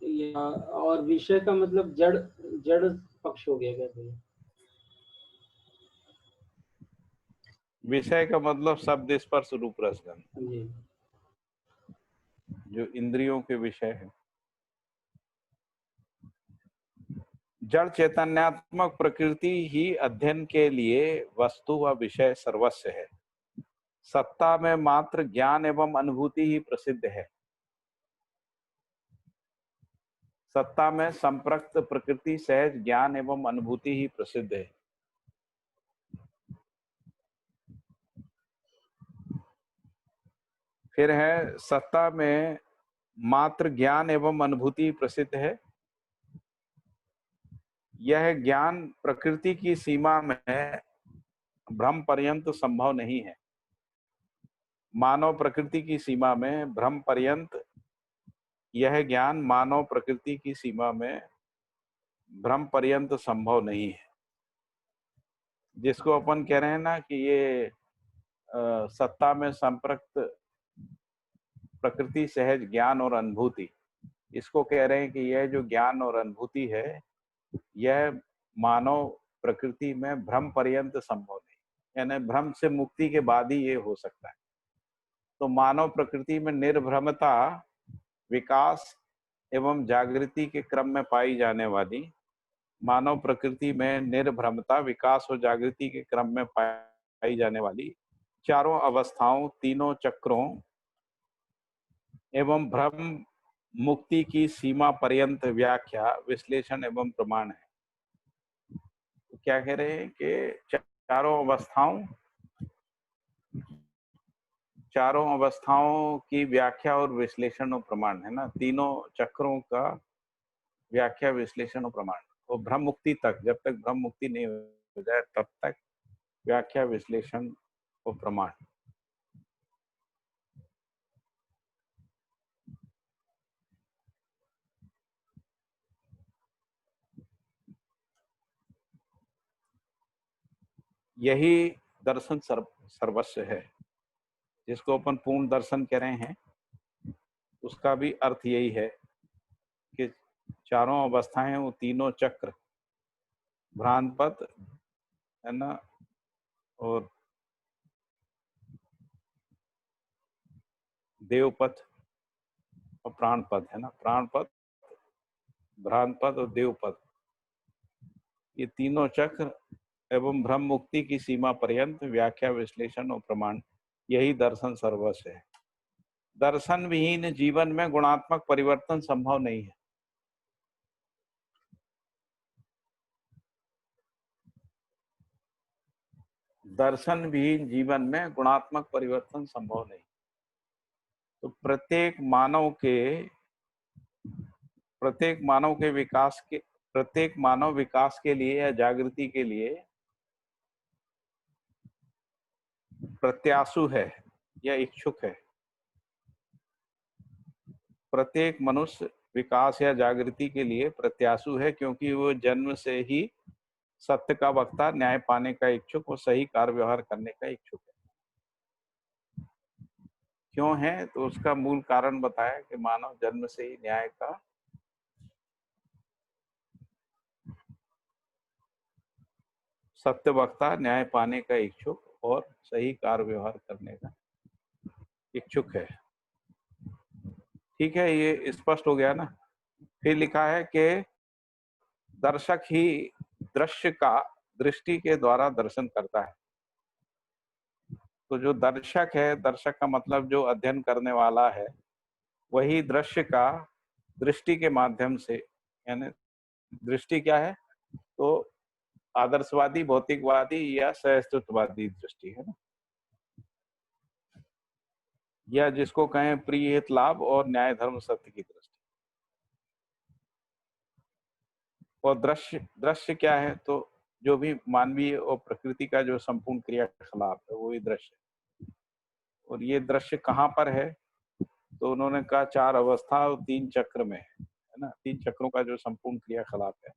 या और विषय का मतलब जड़ जड़ पक्ष हो गया क्या भाई? विषय का मतलब शब्द स्पर्श रूप रसगंध, जी जो इंद्रियों के विषय है। जड़ चैतन्यात्मक प्रकृति ही अध्ययन के लिए वस्तु व विषय सर्वस्व है। सत्ता में मात्र ज्ञान एवं अनुभूति ही प्रसिद्ध है। सत्ता में संप्रक्त प्रकृति सहज ज्ञान एवं अनुभूति ही प्रसिद्ध है। फिर है, सत्ता में मात्र ज्ञान एवं अनुभूति प्रसिद्ध है। यह ज्ञान प्रकृति की सीमा में भ्रम पर्यंत संभव नहीं है। मानव प्रकृति की सीमा में भ्रम पर्यंत, यह ज्ञान मानव प्रकृति की सीमा में भ्रम पर्यंत संभव नहीं है। जिसको अपन कह रहे हैं ना कि ये सत्ता में संप्रक्त प्रकृति सहज ज्ञान और अनुभूति, इसको कह रहे हैं कि यह जो ज्ञान और अनुभूति है, यह मानव प्रकृति में भ्रम पर्यंत संभव नहीं, यानी भ्रम से मुक्ति के बाद ही ये हो सकता है। तो मानव प्रकृति में निर्भ्रमता, विकास एवं जागृति के क्रम में पाई जाने वाली, मानव प्रकृति में निर्भ्रमता, विकास और जागृति के क्रम में पाई जाने वाली चारों अवस्थाओं, तीनों चक्रों एवं भ्रम मुक्ति की सीमा पर्यंत व्याख्या, विश्लेषण एवं प्रमाण है। तो क्या कह रहे हैं कि चारों अवस्थाओं की व्याख्या और विश्लेषण और प्रमाण है ना। तीनों चक्रों का व्याख्या, विश्लेषण और प्रमाण, और भ्रम मुक्ति तक, जब तक भ्रम मुक्ति नहीं हो जाए तब तक व्याख्या, विश्लेषण और प्रमाण। यही दर्शन सर्वस्व है, जिसको अपन पूर्ण दर्शन कह रहे हैं। उसका भी अर्थ यही है कि चारों अवस्थाएं, वो तीनों चक्र, भ्रांतपथ है ना, और देवपथ और प्राणपथ है ना। प्राणपथ, भ्रांतपथ और देवपथ, ये तीनों चक्र एवं भ्रम मुक्ति की सीमा पर्यंत व्याख्या, विश्लेषण और प्रमाण, यही दर्शन सर्वस्व है। दर्शन विहीन जीवन में गुणात्मक परिवर्तन संभव नहीं है। दर्शन विहीन जीवन में गुणात्मक परिवर्तन संभव नहीं। तो प्रत्येक मानव विकास के लिए या जागृति के लिए प्रत्याशु है या इच्छुक है। प्रत्येक मनुष्य विकास या जागृति के लिए प्रत्याशु है, क्योंकि वो जन्म से ही सत्य का वक्ता, न्याय पाने का इच्छुक और सही कार्य व्यवहार करने का इच्छुक है। क्यों है? तो उसका मूल कारण बताया कि मानव जन्म से ही न्याय का, सत्य वक्ता, न्याय पाने का इच्छुक और सही कार्य व्यवहार करने का इच्छुक है। ठीक है, ये स्पष्ट हो गया ना। फिर लिखा है कि दर्शक ही दृश्य का दृष्टि के द्वारा दर्शन करता है। तो जो दर्शक है, दर्शक का मतलब जो अध्ययन करने वाला है, वही दृश्य का दृष्टि के माध्यम से, यानी दृष्टि क्या है, तो आदर्शवादी, भौतिकवादी या सहअस्तित्ववादी दृष्टि है ना, या जिसको कहें प्रिय हित लाभ और न्याय धर्म सत्य की दृष्टि। और दृश्य क्या है, तो जो भी मानवीय और प्रकृति का जो संपूर्ण क्रियाकलाप है वो ही दृश्य है। और ये दृश्य कहाँ पर है, तो उन्होंने कहा 4 अवस्था और 3 चक्र में है ना। 3 चक्रों का जो संपूर्ण क्रियाकलाप है,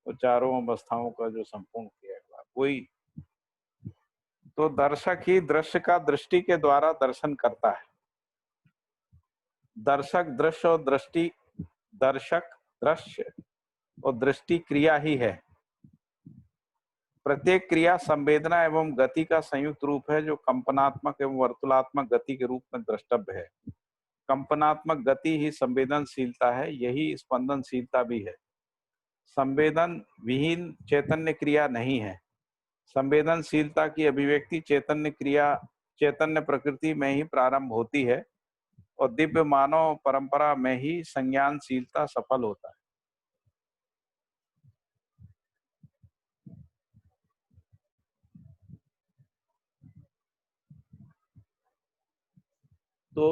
और चारों अवस्थाओं का जो संपूर्ण क्रियाकलाप वही। तो दर्शक ही दृश्य का दृष्टि के द्वारा दर्शन करता है। दर्शक दृश्य और दृष्टि, दर्शक दृश्य और दृष्टि क्रिया ही है। प्रत्येक क्रिया संवेदना एवं गति का संयुक्त रूप है, जो कंपनात्मक एवं वर्तुलात्मक गति के रूप में द्रष्टव्य है। कंपनात्मक गति ही संवेदनशीलता है, यही स्पंदनशीलता भी है। संवेदन विहीन चैतन्य क्रिया नहीं है। संवेदनशीलता की अभिव्यक्ति चैतन्य क्रिया, चैतन्य प्रकृति में ही प्रारंभ होती है और दिव्य मानव परंपरा में ही संज्ञानशीलता सफल होता है। तो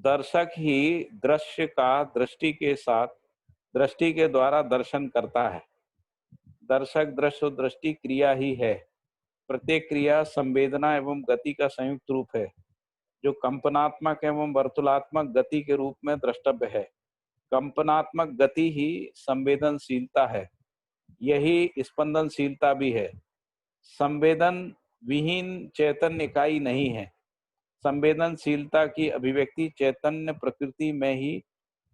दर्शक ही दृश्य का दृष्टि के साथ, दृष्टि के द्वारा दर्शन करता है। दर्शक दृश्य और दृष्टि क्रिया ही है। प्रत्येक क्रिया संवेदना एवं गति का संयुक्त रूप है, जो कंपनात्मक एवं वर्तुलात्मक गति के रूप में द्रष्टव्य है। कंपनात्मक गति ही संवेदनशीलता है, यही स्पंदनशीलता भी है। संवेदन विहीन चैतन्य इकाई नहीं है। संवेदनशीलता की अभिव्यक्ति चैतन्य प्रकृति में ही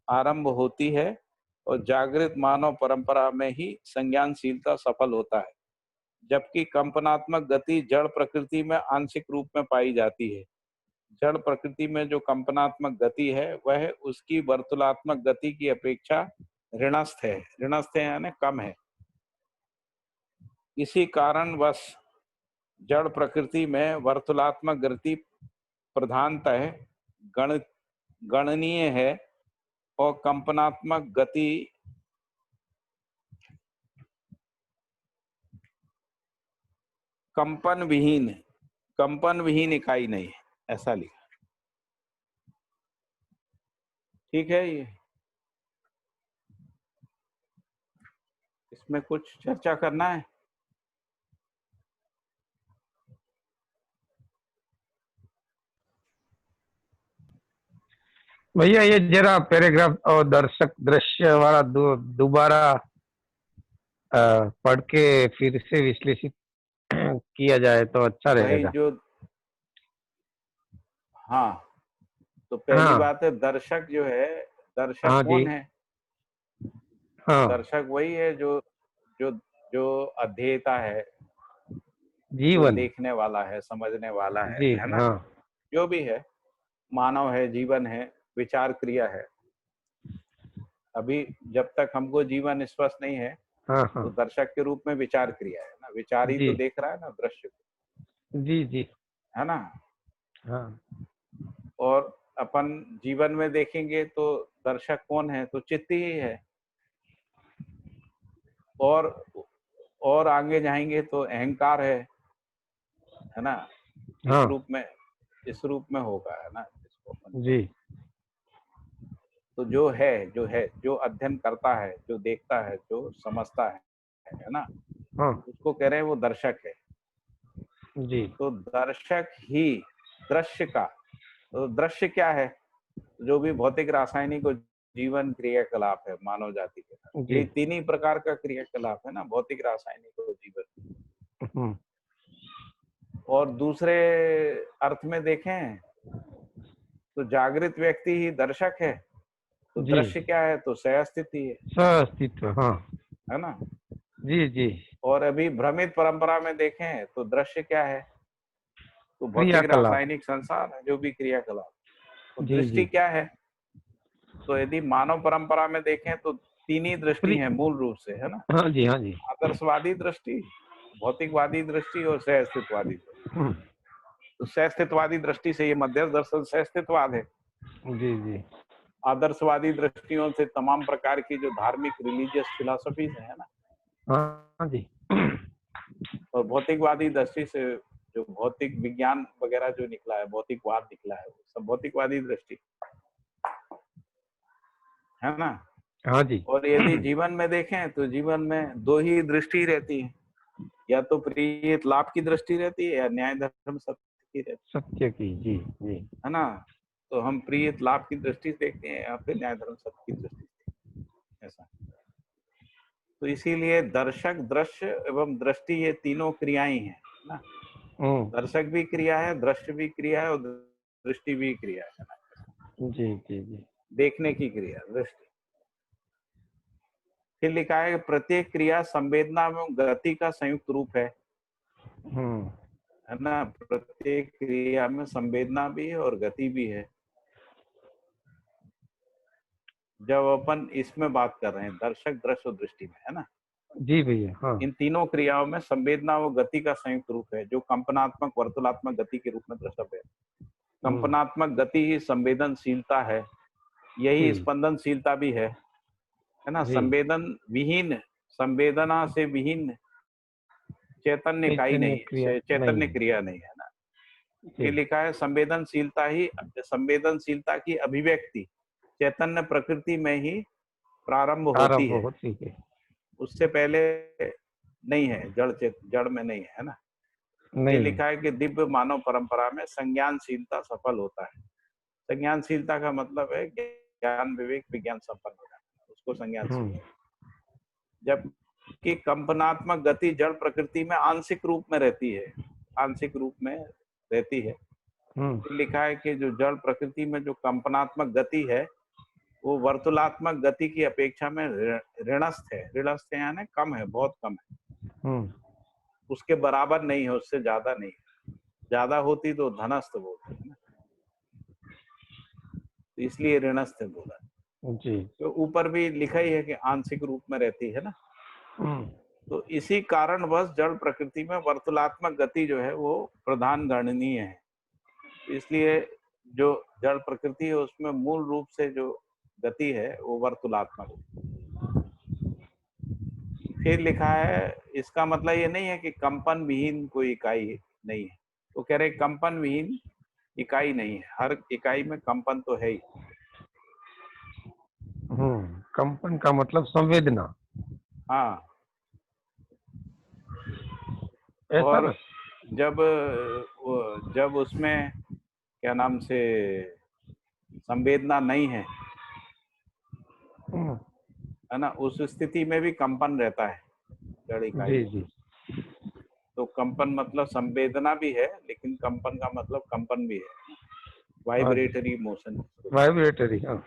आरंभ होती है और जागृत मानव परंपरा में ही संज्ञानशीलता सफल होता है, जबकि कंपनात्मक गति जड़ प्रकृति में आंशिक रूप में पाई जाती है। जड़ प्रकृति में जो कंपनात्मक गति है वह उसकी वर्तुलात्मक गति की अपेक्षा ऋणस्थ है। ऋणस्थ है यानी कम है। इसी कारणवश जड़ प्रकृति में वर्तुलात्मक गति प्रधानतः गणनीय है और कंपनात्मक गति कंपन विहीन इकाई नहीं है, ऐसा लिखा। ठीक है, ये इसमें कुछ चर्चा करना है? भैया ये जरा पैराग्राफ और दर्शक दृश्य वाला दोबारा पढ़ के फिर से विश्लेषित किया जाए तो अच्छा रहेगा। जो हाँ, तो पहली हाँ। बात है दर्शक जो है, दर्शक हाँ कौन जी। है? हाँ, दर्शक वही है जो जो जो अध्येता है, जो जीवन देखने वाला है, समझने वाला जी। है ना। हाँ जो भी है, मानव है, जीवन है, विचार क्रिया है। अभी जब तक हमको जीवन स्पष्ट नहीं है हाँ तो हाँ दर्शक के रूप में विचार क्रिया है ना। विचार ही जी। तो देख रहा है ना दृश्य को, जी जी। है ना। हाँ और अपन जीवन में देखेंगे तो दर्शक कौन है, तो चित्त ही है। और आगे जाएंगे तो अहंकार है ना। हाँ इस रूप में होगा, है ना। जी। तो जो है जो अध्ययन करता है, जो देखता है, जो समझता है ना, हाँ उसको कह रहे हैं वो दर्शक है। जी। तो दर्शक ही दृश्य का, तो दृश्य क्या है? जो भी भौतिक, रासायनिक और जीवन क्रियाकलाप है मानव जाति के, जी। ये 3 ही प्रकार का क्रियाकलाप है ना, भौतिक, रासायनिक और जीवन। और दूसरे अर्थ में देखें तो जागृत व्यक्ति ही दर्शक है। तो जी। दृश्य क्या है, तो सहअस्तित्व ही है सह-अस्तित्व। हाँ है ना। जी जी। और अभी भ्रमित परंपरा में देखें तो दृश्य क्या है, तो भौतिक, क्रियाकलाप। रासायनिक संसार है, जो भी क्रियाकलाप। तो जी दृष्टि जी। क्या है, तो यदि मानव परंपरा में देखें तो 3 ही दृष्टि है मूल रूप से, है ना। हाँ जी। हाँ जी। आदर्शवादी दृष्टि, भौतिकवादी दृष्टि और सहअस्तित्ववादी दृष्टि। तो सहअस्तित्ववादी दृष्टि से ये मध्यस्थ दर्शन सहअस्तित्ववाद है। जी जी। आदर्शवादी दृष्टियों से तमाम प्रकार की जो धार्मिक रिलीजियस फिलॉसफीज है ना, हाँ जी। और भौतिकवादी दृष्टि से जो भौतिक विज्ञान वगैरह जो निकला है, भौतिकवाद निकला है, वो सब भौतिकवादी दृष्टि है ना। हाँ जी। और यदि जीवन में देखें तो जीवन में दो ही दृष्टि रहती है, या तो प्रिय लाभ की दृष्टि रहती है या न्याय धर्म सत्य की रहती सत्य की, जी जी। है ना। तो हम प्रिय लाभ की दृष्टि से देखते हैं या फिर न्याय धर्म सत्य की दृष्टि से देखते हैं, ऐसा। तो इसीलिए दर्शक, दृश्य एवं दृष्टि ये तीनों क्रियाएं हैं ना। दर्शक भी क्रिया है, दृश्य भी क्रिया है और दृष्टि भी क्रिया है ना। जी जी जी। देखने की क्रिया दृष्टि। फिर लिखा है प्रत्येक क्रिया संवेदना एवं गति का संयुक्त रूप है ना। प्रत्येक क्रिया में संवेदना भी है और गति भी है। जब अपन इसमें बात कर रहे हैं दर्शक, दृश्य और दृष्टि में, है ना, जी भैया। हाँ। इन तीनों क्रियाओं में संवेदना व गति का संयुक्त रूप है, जो कंपनात्मक वर्तुलात्मक गति के रूप में द्रष्टव्य है। कंपनात्मक गति ही संवेदनशीलता है, यही जी। स्पंदनशीलता भी है ना। जी। संवेदन विहीन, संवेदना से विहीन चैतन्य इकाई नहीं है, चैतन्य क्रिया नहीं है ना। ये लिखा है संवेदनशीलता ही, संवेदनशीलता की अभिव्यक्ति चैतन्य प्रकृति में ही प्रारंभ होती है, उससे पहले नहीं है, जड़ में नहीं है ना। ये लिखा है कि दिव्य मानव परंपरा में संज्ञानशीलता सफल होता है। संज्ञानशीलता का मतलब है ज्ञान विवेक विज्ञान संपन्न हो जाना, उसको संज्ञानशील। जबकि कंपनात्मक गति जड़ प्रकृति में आंशिक रूप में रहती है, आंशिक रूप में रहती है। लिखा है कि जो जड़ प्रकृति में जो कंपनात्मक गति है वो वर्तुलात्मक गति की अपेक्षा में ऋणस्थ है। ऋणस्थ यानी कम है, बहुत कम है, उसके बराबर नहीं है, उससे ज्यादा नहीं है। ज्यादा होती तो धनस्थ बोलते हैं ना, तो इसलिए ऋणस्थ बोला जी। तो ऊपर भी लिखा ही है कि आंशिक रूप में रहती है ना। तो इसी कारणवश जड़ प्रकृति में वर्तुलात्मक गति जो है वो प्रधान गणनीय है। इसलिए जो जड़ प्रकृति है उसमें मूल रूप से जो गति है वो वर्तुलात्मक है। फिर लिखा है, इसका मतलब ये नहीं है कि कंपन विहीन कोई इकाई नहीं है। तो कह रहे कंपन विहीन इकाई नहीं है, हर इकाई में कंपन तो है ही। कंपन का मतलब संवेदना। हाँ, और जब उसमें क्या नाम से संवेदना नहीं है ना, उस स्थिति में भी कंपन रहता है जड़ इकाई। जी जी। तो कंपन मतलब संवेदना भी है, लेकिन कंपन का मतलब कंपन भी है, वाइब्रेटरी मोशन, वाइब्रेटरी, हाँ,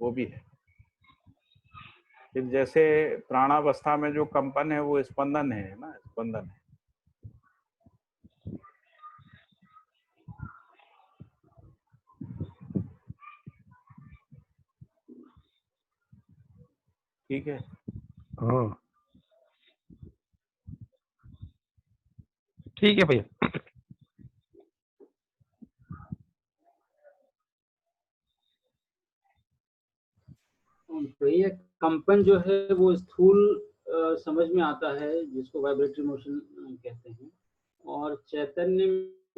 वो भी है। फिर जैसे प्राणावस्था में जो कंपन है वो स्पंदन है ना, स्पंदन है। ठीक है। हाँ ठीक है भैया। भैया कंपन जो है वो स्थूल समझ में आता है, जिसको वाइब्रेटरी मोशन कहते हैं, और चैतन्य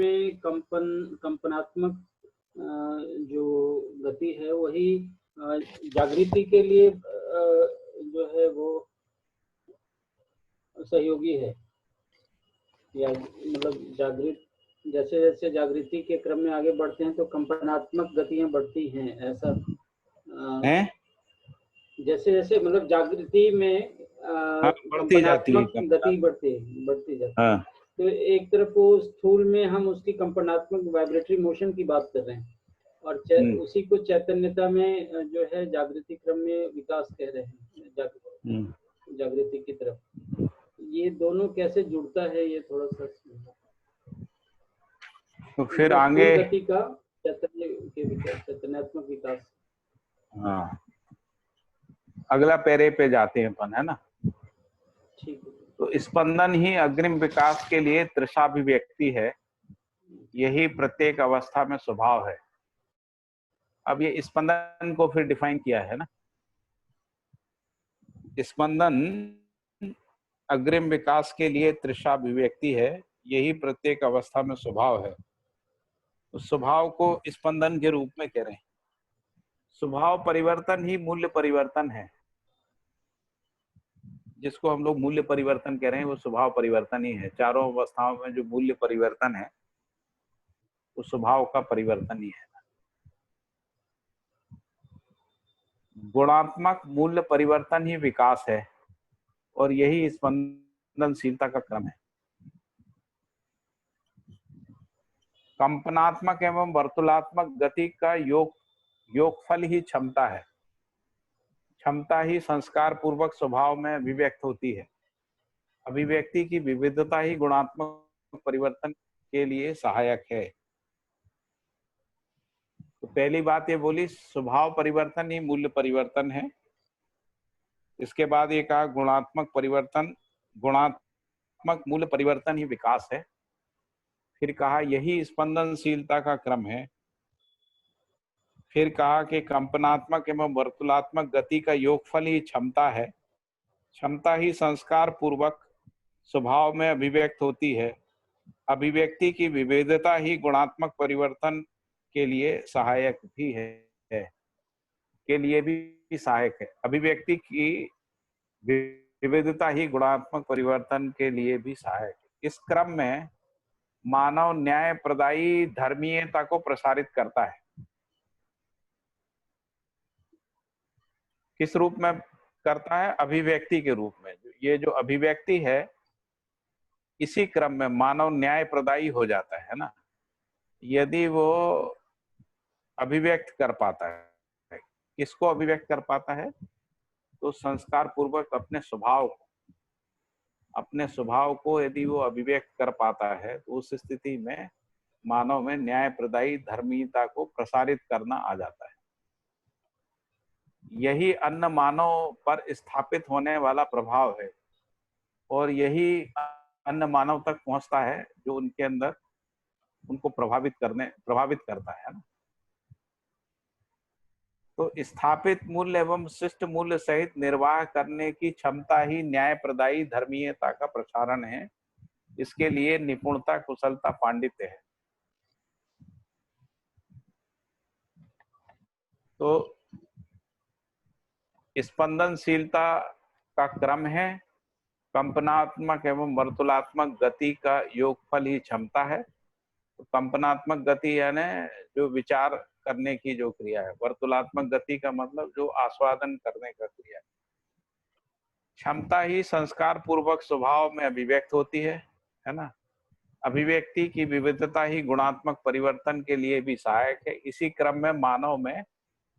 में कंपनात्मक जो गति है वही जागृति के लिए जो है वो सहयोगी है, या मतलब जैसे जैसे जागृति के क्रम में आगे बढ़ते हैं तो कंपनात्मक गतियां बढ़ती हैं, ऐसा है? जैसे जैसे मतलब जागृति में बढ़ती जाती है, गति बढ़ती जाती है। तो एक तरफ वो स्थूल में हम उसकी कंपनात्मक वाइब्रेटरी मोशन की बात कर रहे हैं, और उसी को चैतन्यता में जो है जागृति क्रम में विकास कह रहे हैं, जागृति की तरफ। ये दोनों कैसे जुड़ता है ये थोड़ा सा तो फिर आगे गति का चैतन्य के विकास, चैतन्यात्मक विकास। हाँ, अगला पैरे पे जाते हैं अपन, है ना। ठीक है। तो स्पंदन ही अग्रिम विकास के लिए तृषाभिव्यक्ति है, यही प्रत्येक अवस्था में स्वभाव है। अब ये स्पंदन को फिर डिफाइन किया है ना, स्पंदन अग्रिम विकास के लिए तृषा अभिव्यक्ति है, यही प्रत्येक अवस्था में स्वभाव है। उस स्वभाव को स्पंदन के रूप में कह रहे हैं। स्वभाव परिवर्तन ही मूल्य परिवर्तन है। जिसको हम लोग मूल्य परिवर्तन कह रहे हैं वो स्वभाव परिवर्तन ही है। चारों अवस्थाओं में जो मूल्य परिवर्तन है वो स्वभाव का परिवर्तन ही है। गुणात्मक मूल्य परिवर्तन ही विकास है और यही स्पंदनशीलता का क्रम है। कंपनात्मक एवं वर्तुलात्मक गति का योगफल ही क्षमता है। क्षमता ही संस्कार पूर्वक स्वभाव में अभिव्यक्त होती है। अभिव्यक्ति की विविधता ही गुणात्मक परिवर्तन के लिए सहायक है। तो पहली बात ये बोली स्वभाव परिवर्तन ही मूल्य परिवर्तन है। इसके बाद ये कहा गुणात्मक मूल्य परिवर्तन ही विकास है। फिर कहा यही स्पंदनशीलता का क्रम है। फिर कहा कि कंपनात्मक एवं वर्तुलात्मक गति का योगफल ही क्षमता है। क्षमता ही संस्कार पूर्वक स्वभाव में अभिव्यक्त होती है। अभिव्यक्ति की विविधता ही गुणात्मक परिवर्तन के लिए सहायक भी है, के लिए भी सहायक है। अभिव्यक्ति की विविधता ही गुणात्मक परिवर्तन के लिए भी सहायक है। इस क्रम में मानव न्याय प्रदायी धर्मीयता को प्रसारित करता है। किस रूप में करता है? अभिव्यक्ति के रूप में। ये जो अभिव्यक्ति है इसी क्रम में मानव न्याय प्रदायी हो जाता है ना, यदि वो अभिव्यक्त कर पाता है। किसको अभिव्यक्त कर पाता है? तो संस्कार पूर्वक अपने स्वभाव को यदि वो अभिव्यक्त कर पाता है तो उस स्थिति में मानव में न्याय प्रदायी धर्मीयता को प्रसारित करना आ जाता है। यही अन्य मानव पर स्थापित होने वाला प्रभाव है और यही अन्य मानव तक पहुंचता है जो उनके अंदर उनको प्रभावित करता है ना। तो स्थापित मूल्य एवं शिष्ट मूल्य सहित निर्वाह करने की क्षमता ही न्याय प्रदायी धर्मीयता का प्रसारण है। इसके लिए निपुणता, कुशलता, पांडित्य है। तो स्पंदनशीलता का क्रम है। कंपनात्मक एवं वर्तुलात्मक गति का योगफल ही क्षमता है। तो कंपनात्मक गति यानी जो विचार करने की जो क्रिया है, वर्तुलात्मक गति का मतलब जो आस्वादन करने का क्रिया है। क्षमता ही संस्कार पूर्वक स्वभाव में अभिव्यक्त होती है ना। अभिव्यक्ति की विविधता ही गुणात्मक परिवर्तन के लिए भी सहायक है। इसी क्रम में मानव में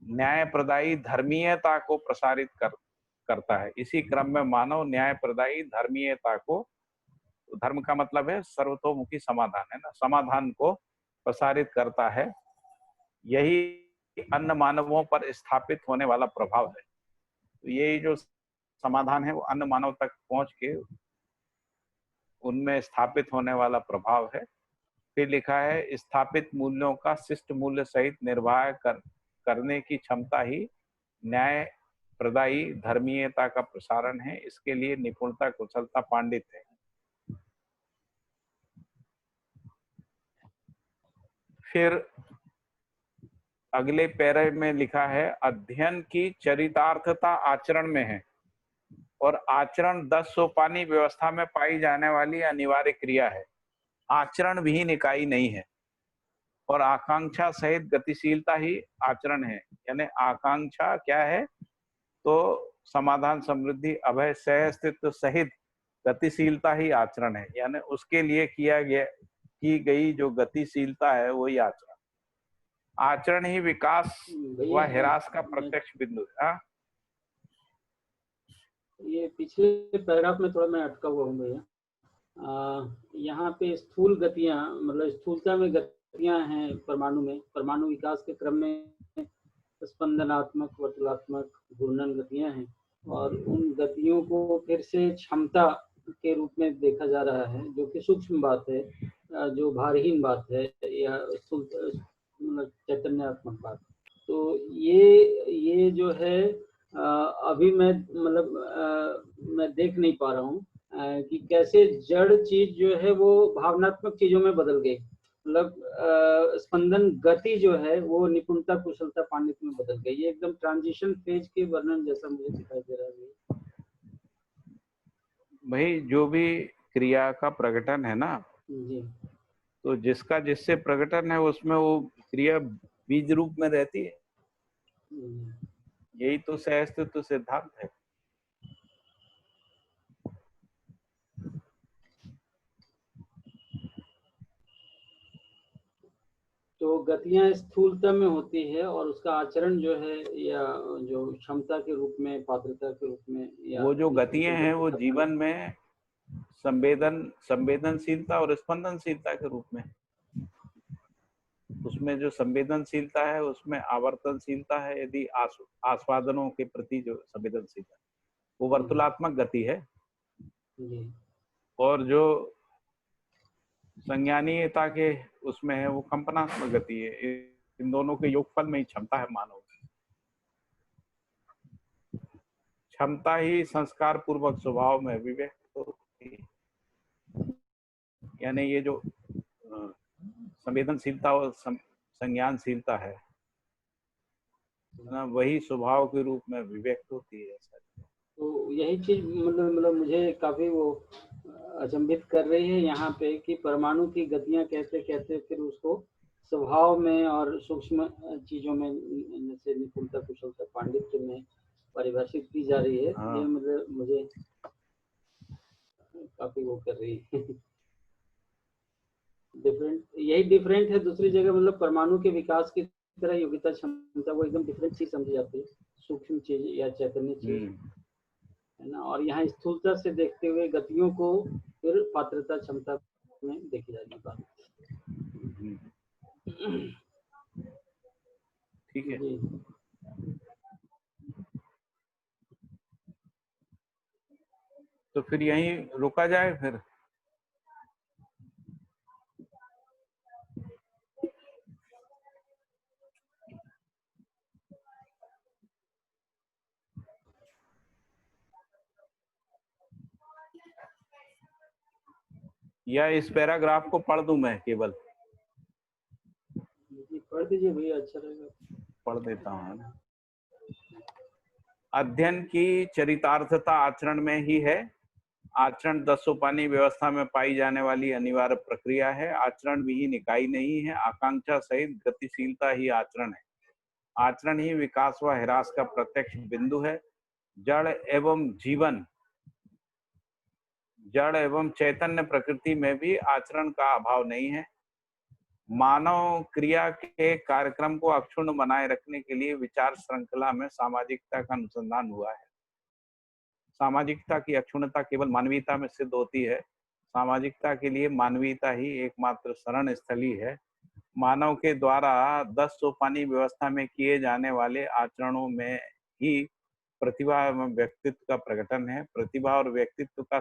न्याय प्रदायी धर्मीयता को प्रसारित करता है। इसी क्रम में मानव न्याय प्रदायी धर्मीयता को, धर्म का मतलब है सर्वतोमुखी समाधान है ना, समाधान को प्रसारित करता है। यही अन्य मानवों पर स्थापित होने वाला प्रभाव है। तो यही जो समाधान है वो अन्य मानव तक पहुंच के उनमें स्थापित होने वाला प्रभाव है। फिर लिखा है स्थापित मूल्यों का शिष्ट मूल्य सहित निर्वाह करने की क्षमता ही न्याय प्रदायी धर्मीयता का प्रसारण है। इसके लिए निपुणता, कुशलता, पांडित्य है। फिर अगले पैरे में लिखा है अध्ययन की चरितार्थता आचरण में है और आचरण 10 सोपानी व्यवस्था में पाई जाने वाली अनिवार्य क्रिया है। आचरण विहीन इकाई नहीं है और आकांक्षा सहित गतिशीलता ही आचरण है। यानी आकांक्षा क्या है? तो समाधान, समृद्धि, अभय, सह अस्तित्व सहित गतिशीलता ही आचरण है। यानी उसके लिए की गई जो गतिशीलता है वही आचरण। आचरण ही विकास व ह्रास का प्रत्यक्ष बिंदु है। ये पिछले पैराग्राफ में थोड़ा मैं अटका हुआ हूँ भैया। यहाँ पे स्थूल गतियां, मतलब स्थूलता में गतियां हैं परमाणु में। परमाणु विकास के क्रम में स्पंदनात्मक, वर्तुलात्मक, घूर्णन गतियां हैं और उन गतियों को फिर से क्षमता के रूप में देखा जा रहा है, जो कि सूक्ष्म बात है, जो भारहीन बात है या चैतन्यात्मक बात। तो ये जो है अभी मैं मैं देख नहीं पा रहा हूँ कि कैसे जड़ चीज जो है वो भावनात्मक चीजों में बदल गई। स्पंदन गति जो है वो निपुणता कुशलता पांडित्य में बदल गई। ये एकदम ट्रांजिशन फेज के वर्णन जैसा मुझे दिखाई दे रहा है। भाई जो भी क्रिया का प्रकटन है ना, जी तो जिसका जिससे प्रकटन है उसमें वो क्रिया बीज रूप में रहती है। यही तो सहअस्तित्व सिद्धांत है। तो गतियां स्थूलता में होती है और उसका आचरण जो है या जो क्षमता के रूप में पात्रता के रूप में या वो जो गतियां हैं वो जीवन में संवेदनशीलता और स्पंदनशीलता के रूप में, उसमें जो संवेदनशीलता है उसमें आवर्तनशीलता है। यदि आस्वादनों के प्रति जो संवेदनशीलता वो वर्तुलात्मक गति है, और जो संज्ञानीयता के उसमें है वो कंपनात्मक गति है। इन दोनों के योगफल में ही क्षमता है मानव की। क्षमता ही संस्कार पूर्वक स्वभाव में अभिव्यक्त होती है। यानी ये जो संवेदनशीलता और संज्ञानशीलता है ना, वही स्वभाव के रूप में अभिव्यक्त होती है। तो यही चीज मतलब मुझे काफी वो अचंभित कर रही है यहाँ पे कि परमाणु की गतियां कैसे कैसे फिर उसको स्वभाव में और सूक्ष्म चीजों में जैसे निपुणता कुशलता पांडित्य में परिभाषित की जा रही है। हाँ। ये मतलब मुझे काफी वो कर रही है। यही डिफरेंट है दूसरी जगह, मतलब परमाणु के विकास की तरह योग्यता क्षमता वो एकदम डिफरेंट चीज समझी जाती है, सूक्ष्म चीज या चैतन्य चीज है ना। और यहाँ स्थूलता से देखते हुए गतियों को फिर पात्रता क्षमता में देखी जाती है। ठीक है। तो फिर यहीं रुका जाए फिर। या इस पैराग्राफ को पढ़ दूं मैं केवल? पढ़ दीजिए भैया, अच्छा रहेगा। पढ़ देता हूँ। अध्ययन की चरितार्थता आचरण में ही है। आचरण 10 सोपानी व्यवस्था में पाई जाने वाली अनिवार्य प्रक्रिया है। आचरण विहीन इकाई नहीं है। आकांक्षा सहित गतिशीलता ही आचरण है। आचरण ही विकास व ह्रास का प्रत्यक्ष बिंदु है। जड़ एवं चैतन्य प्रकृति में भी आचरण का अभाव नहीं है। मानव क्रिया के कार्यक्रम को अक्षुण्ण बनाए रखने के लिए विचार श्रृंखला में सामाजिकता का अनुसंधान हुआ है। सामाजिकता की अक्षुण्णता केवल मानवीयता में सिद्ध होती है। सामाजिकता के लिए मानवीयता ही एकमात्र शरण स्थली है। मानव के द्वारा 10 सोपानी व्यवस्था में किए जाने वाले आचरणों में ही प्रतिभा एवं व्यक्तित्व का प्रकटन है। प्रतिभा और व्यक्तित्व का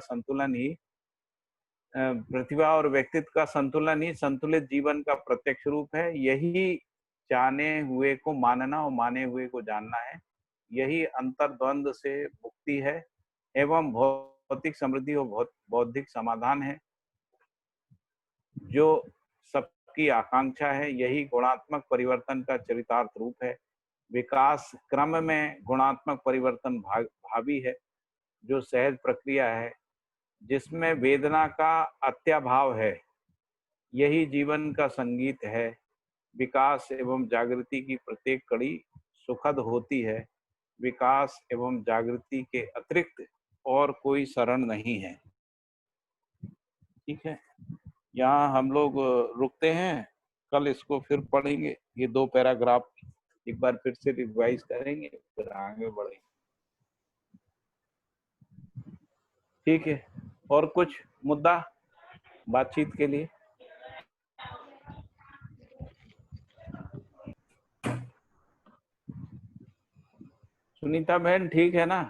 संतुलन ही संतुलित जीवन का प्रत्यक्ष रूप है। यही जाने हुए को मानना और माने हुए को जानना है। यही अंतर्द्वंद से मुक्ति है एवं भौतिक समृद्धि और बौद्धिक समाधान है जो सबकी आकांक्षा है। यही गुणात्मक परिवर्तन का चरितार्थ रूप है। विकास क्रम में गुणात्मक परिवर्तन भावी है, जो सहज प्रक्रिया है जिसमें वेदना का अत्याभाव है। यही जीवन का संगीत है। विकास एवं जागृति की प्रत्येक कड़ी सुखद होती है। विकास एवं जागृति के अतिरिक्त और कोई शरण नहीं है। ठीक है, यहाँ हम लोग रुकते हैं। कल इसको फिर पढ़ेंगे। ये 2 पैराग्राफ एक बार फिर से रिवाइज करेंगे, फिर आगे बढ़ेंगे। ठीक है, और कुछ मुद्दा बातचीत के लिए? सुनीता बहन ठीक है ना?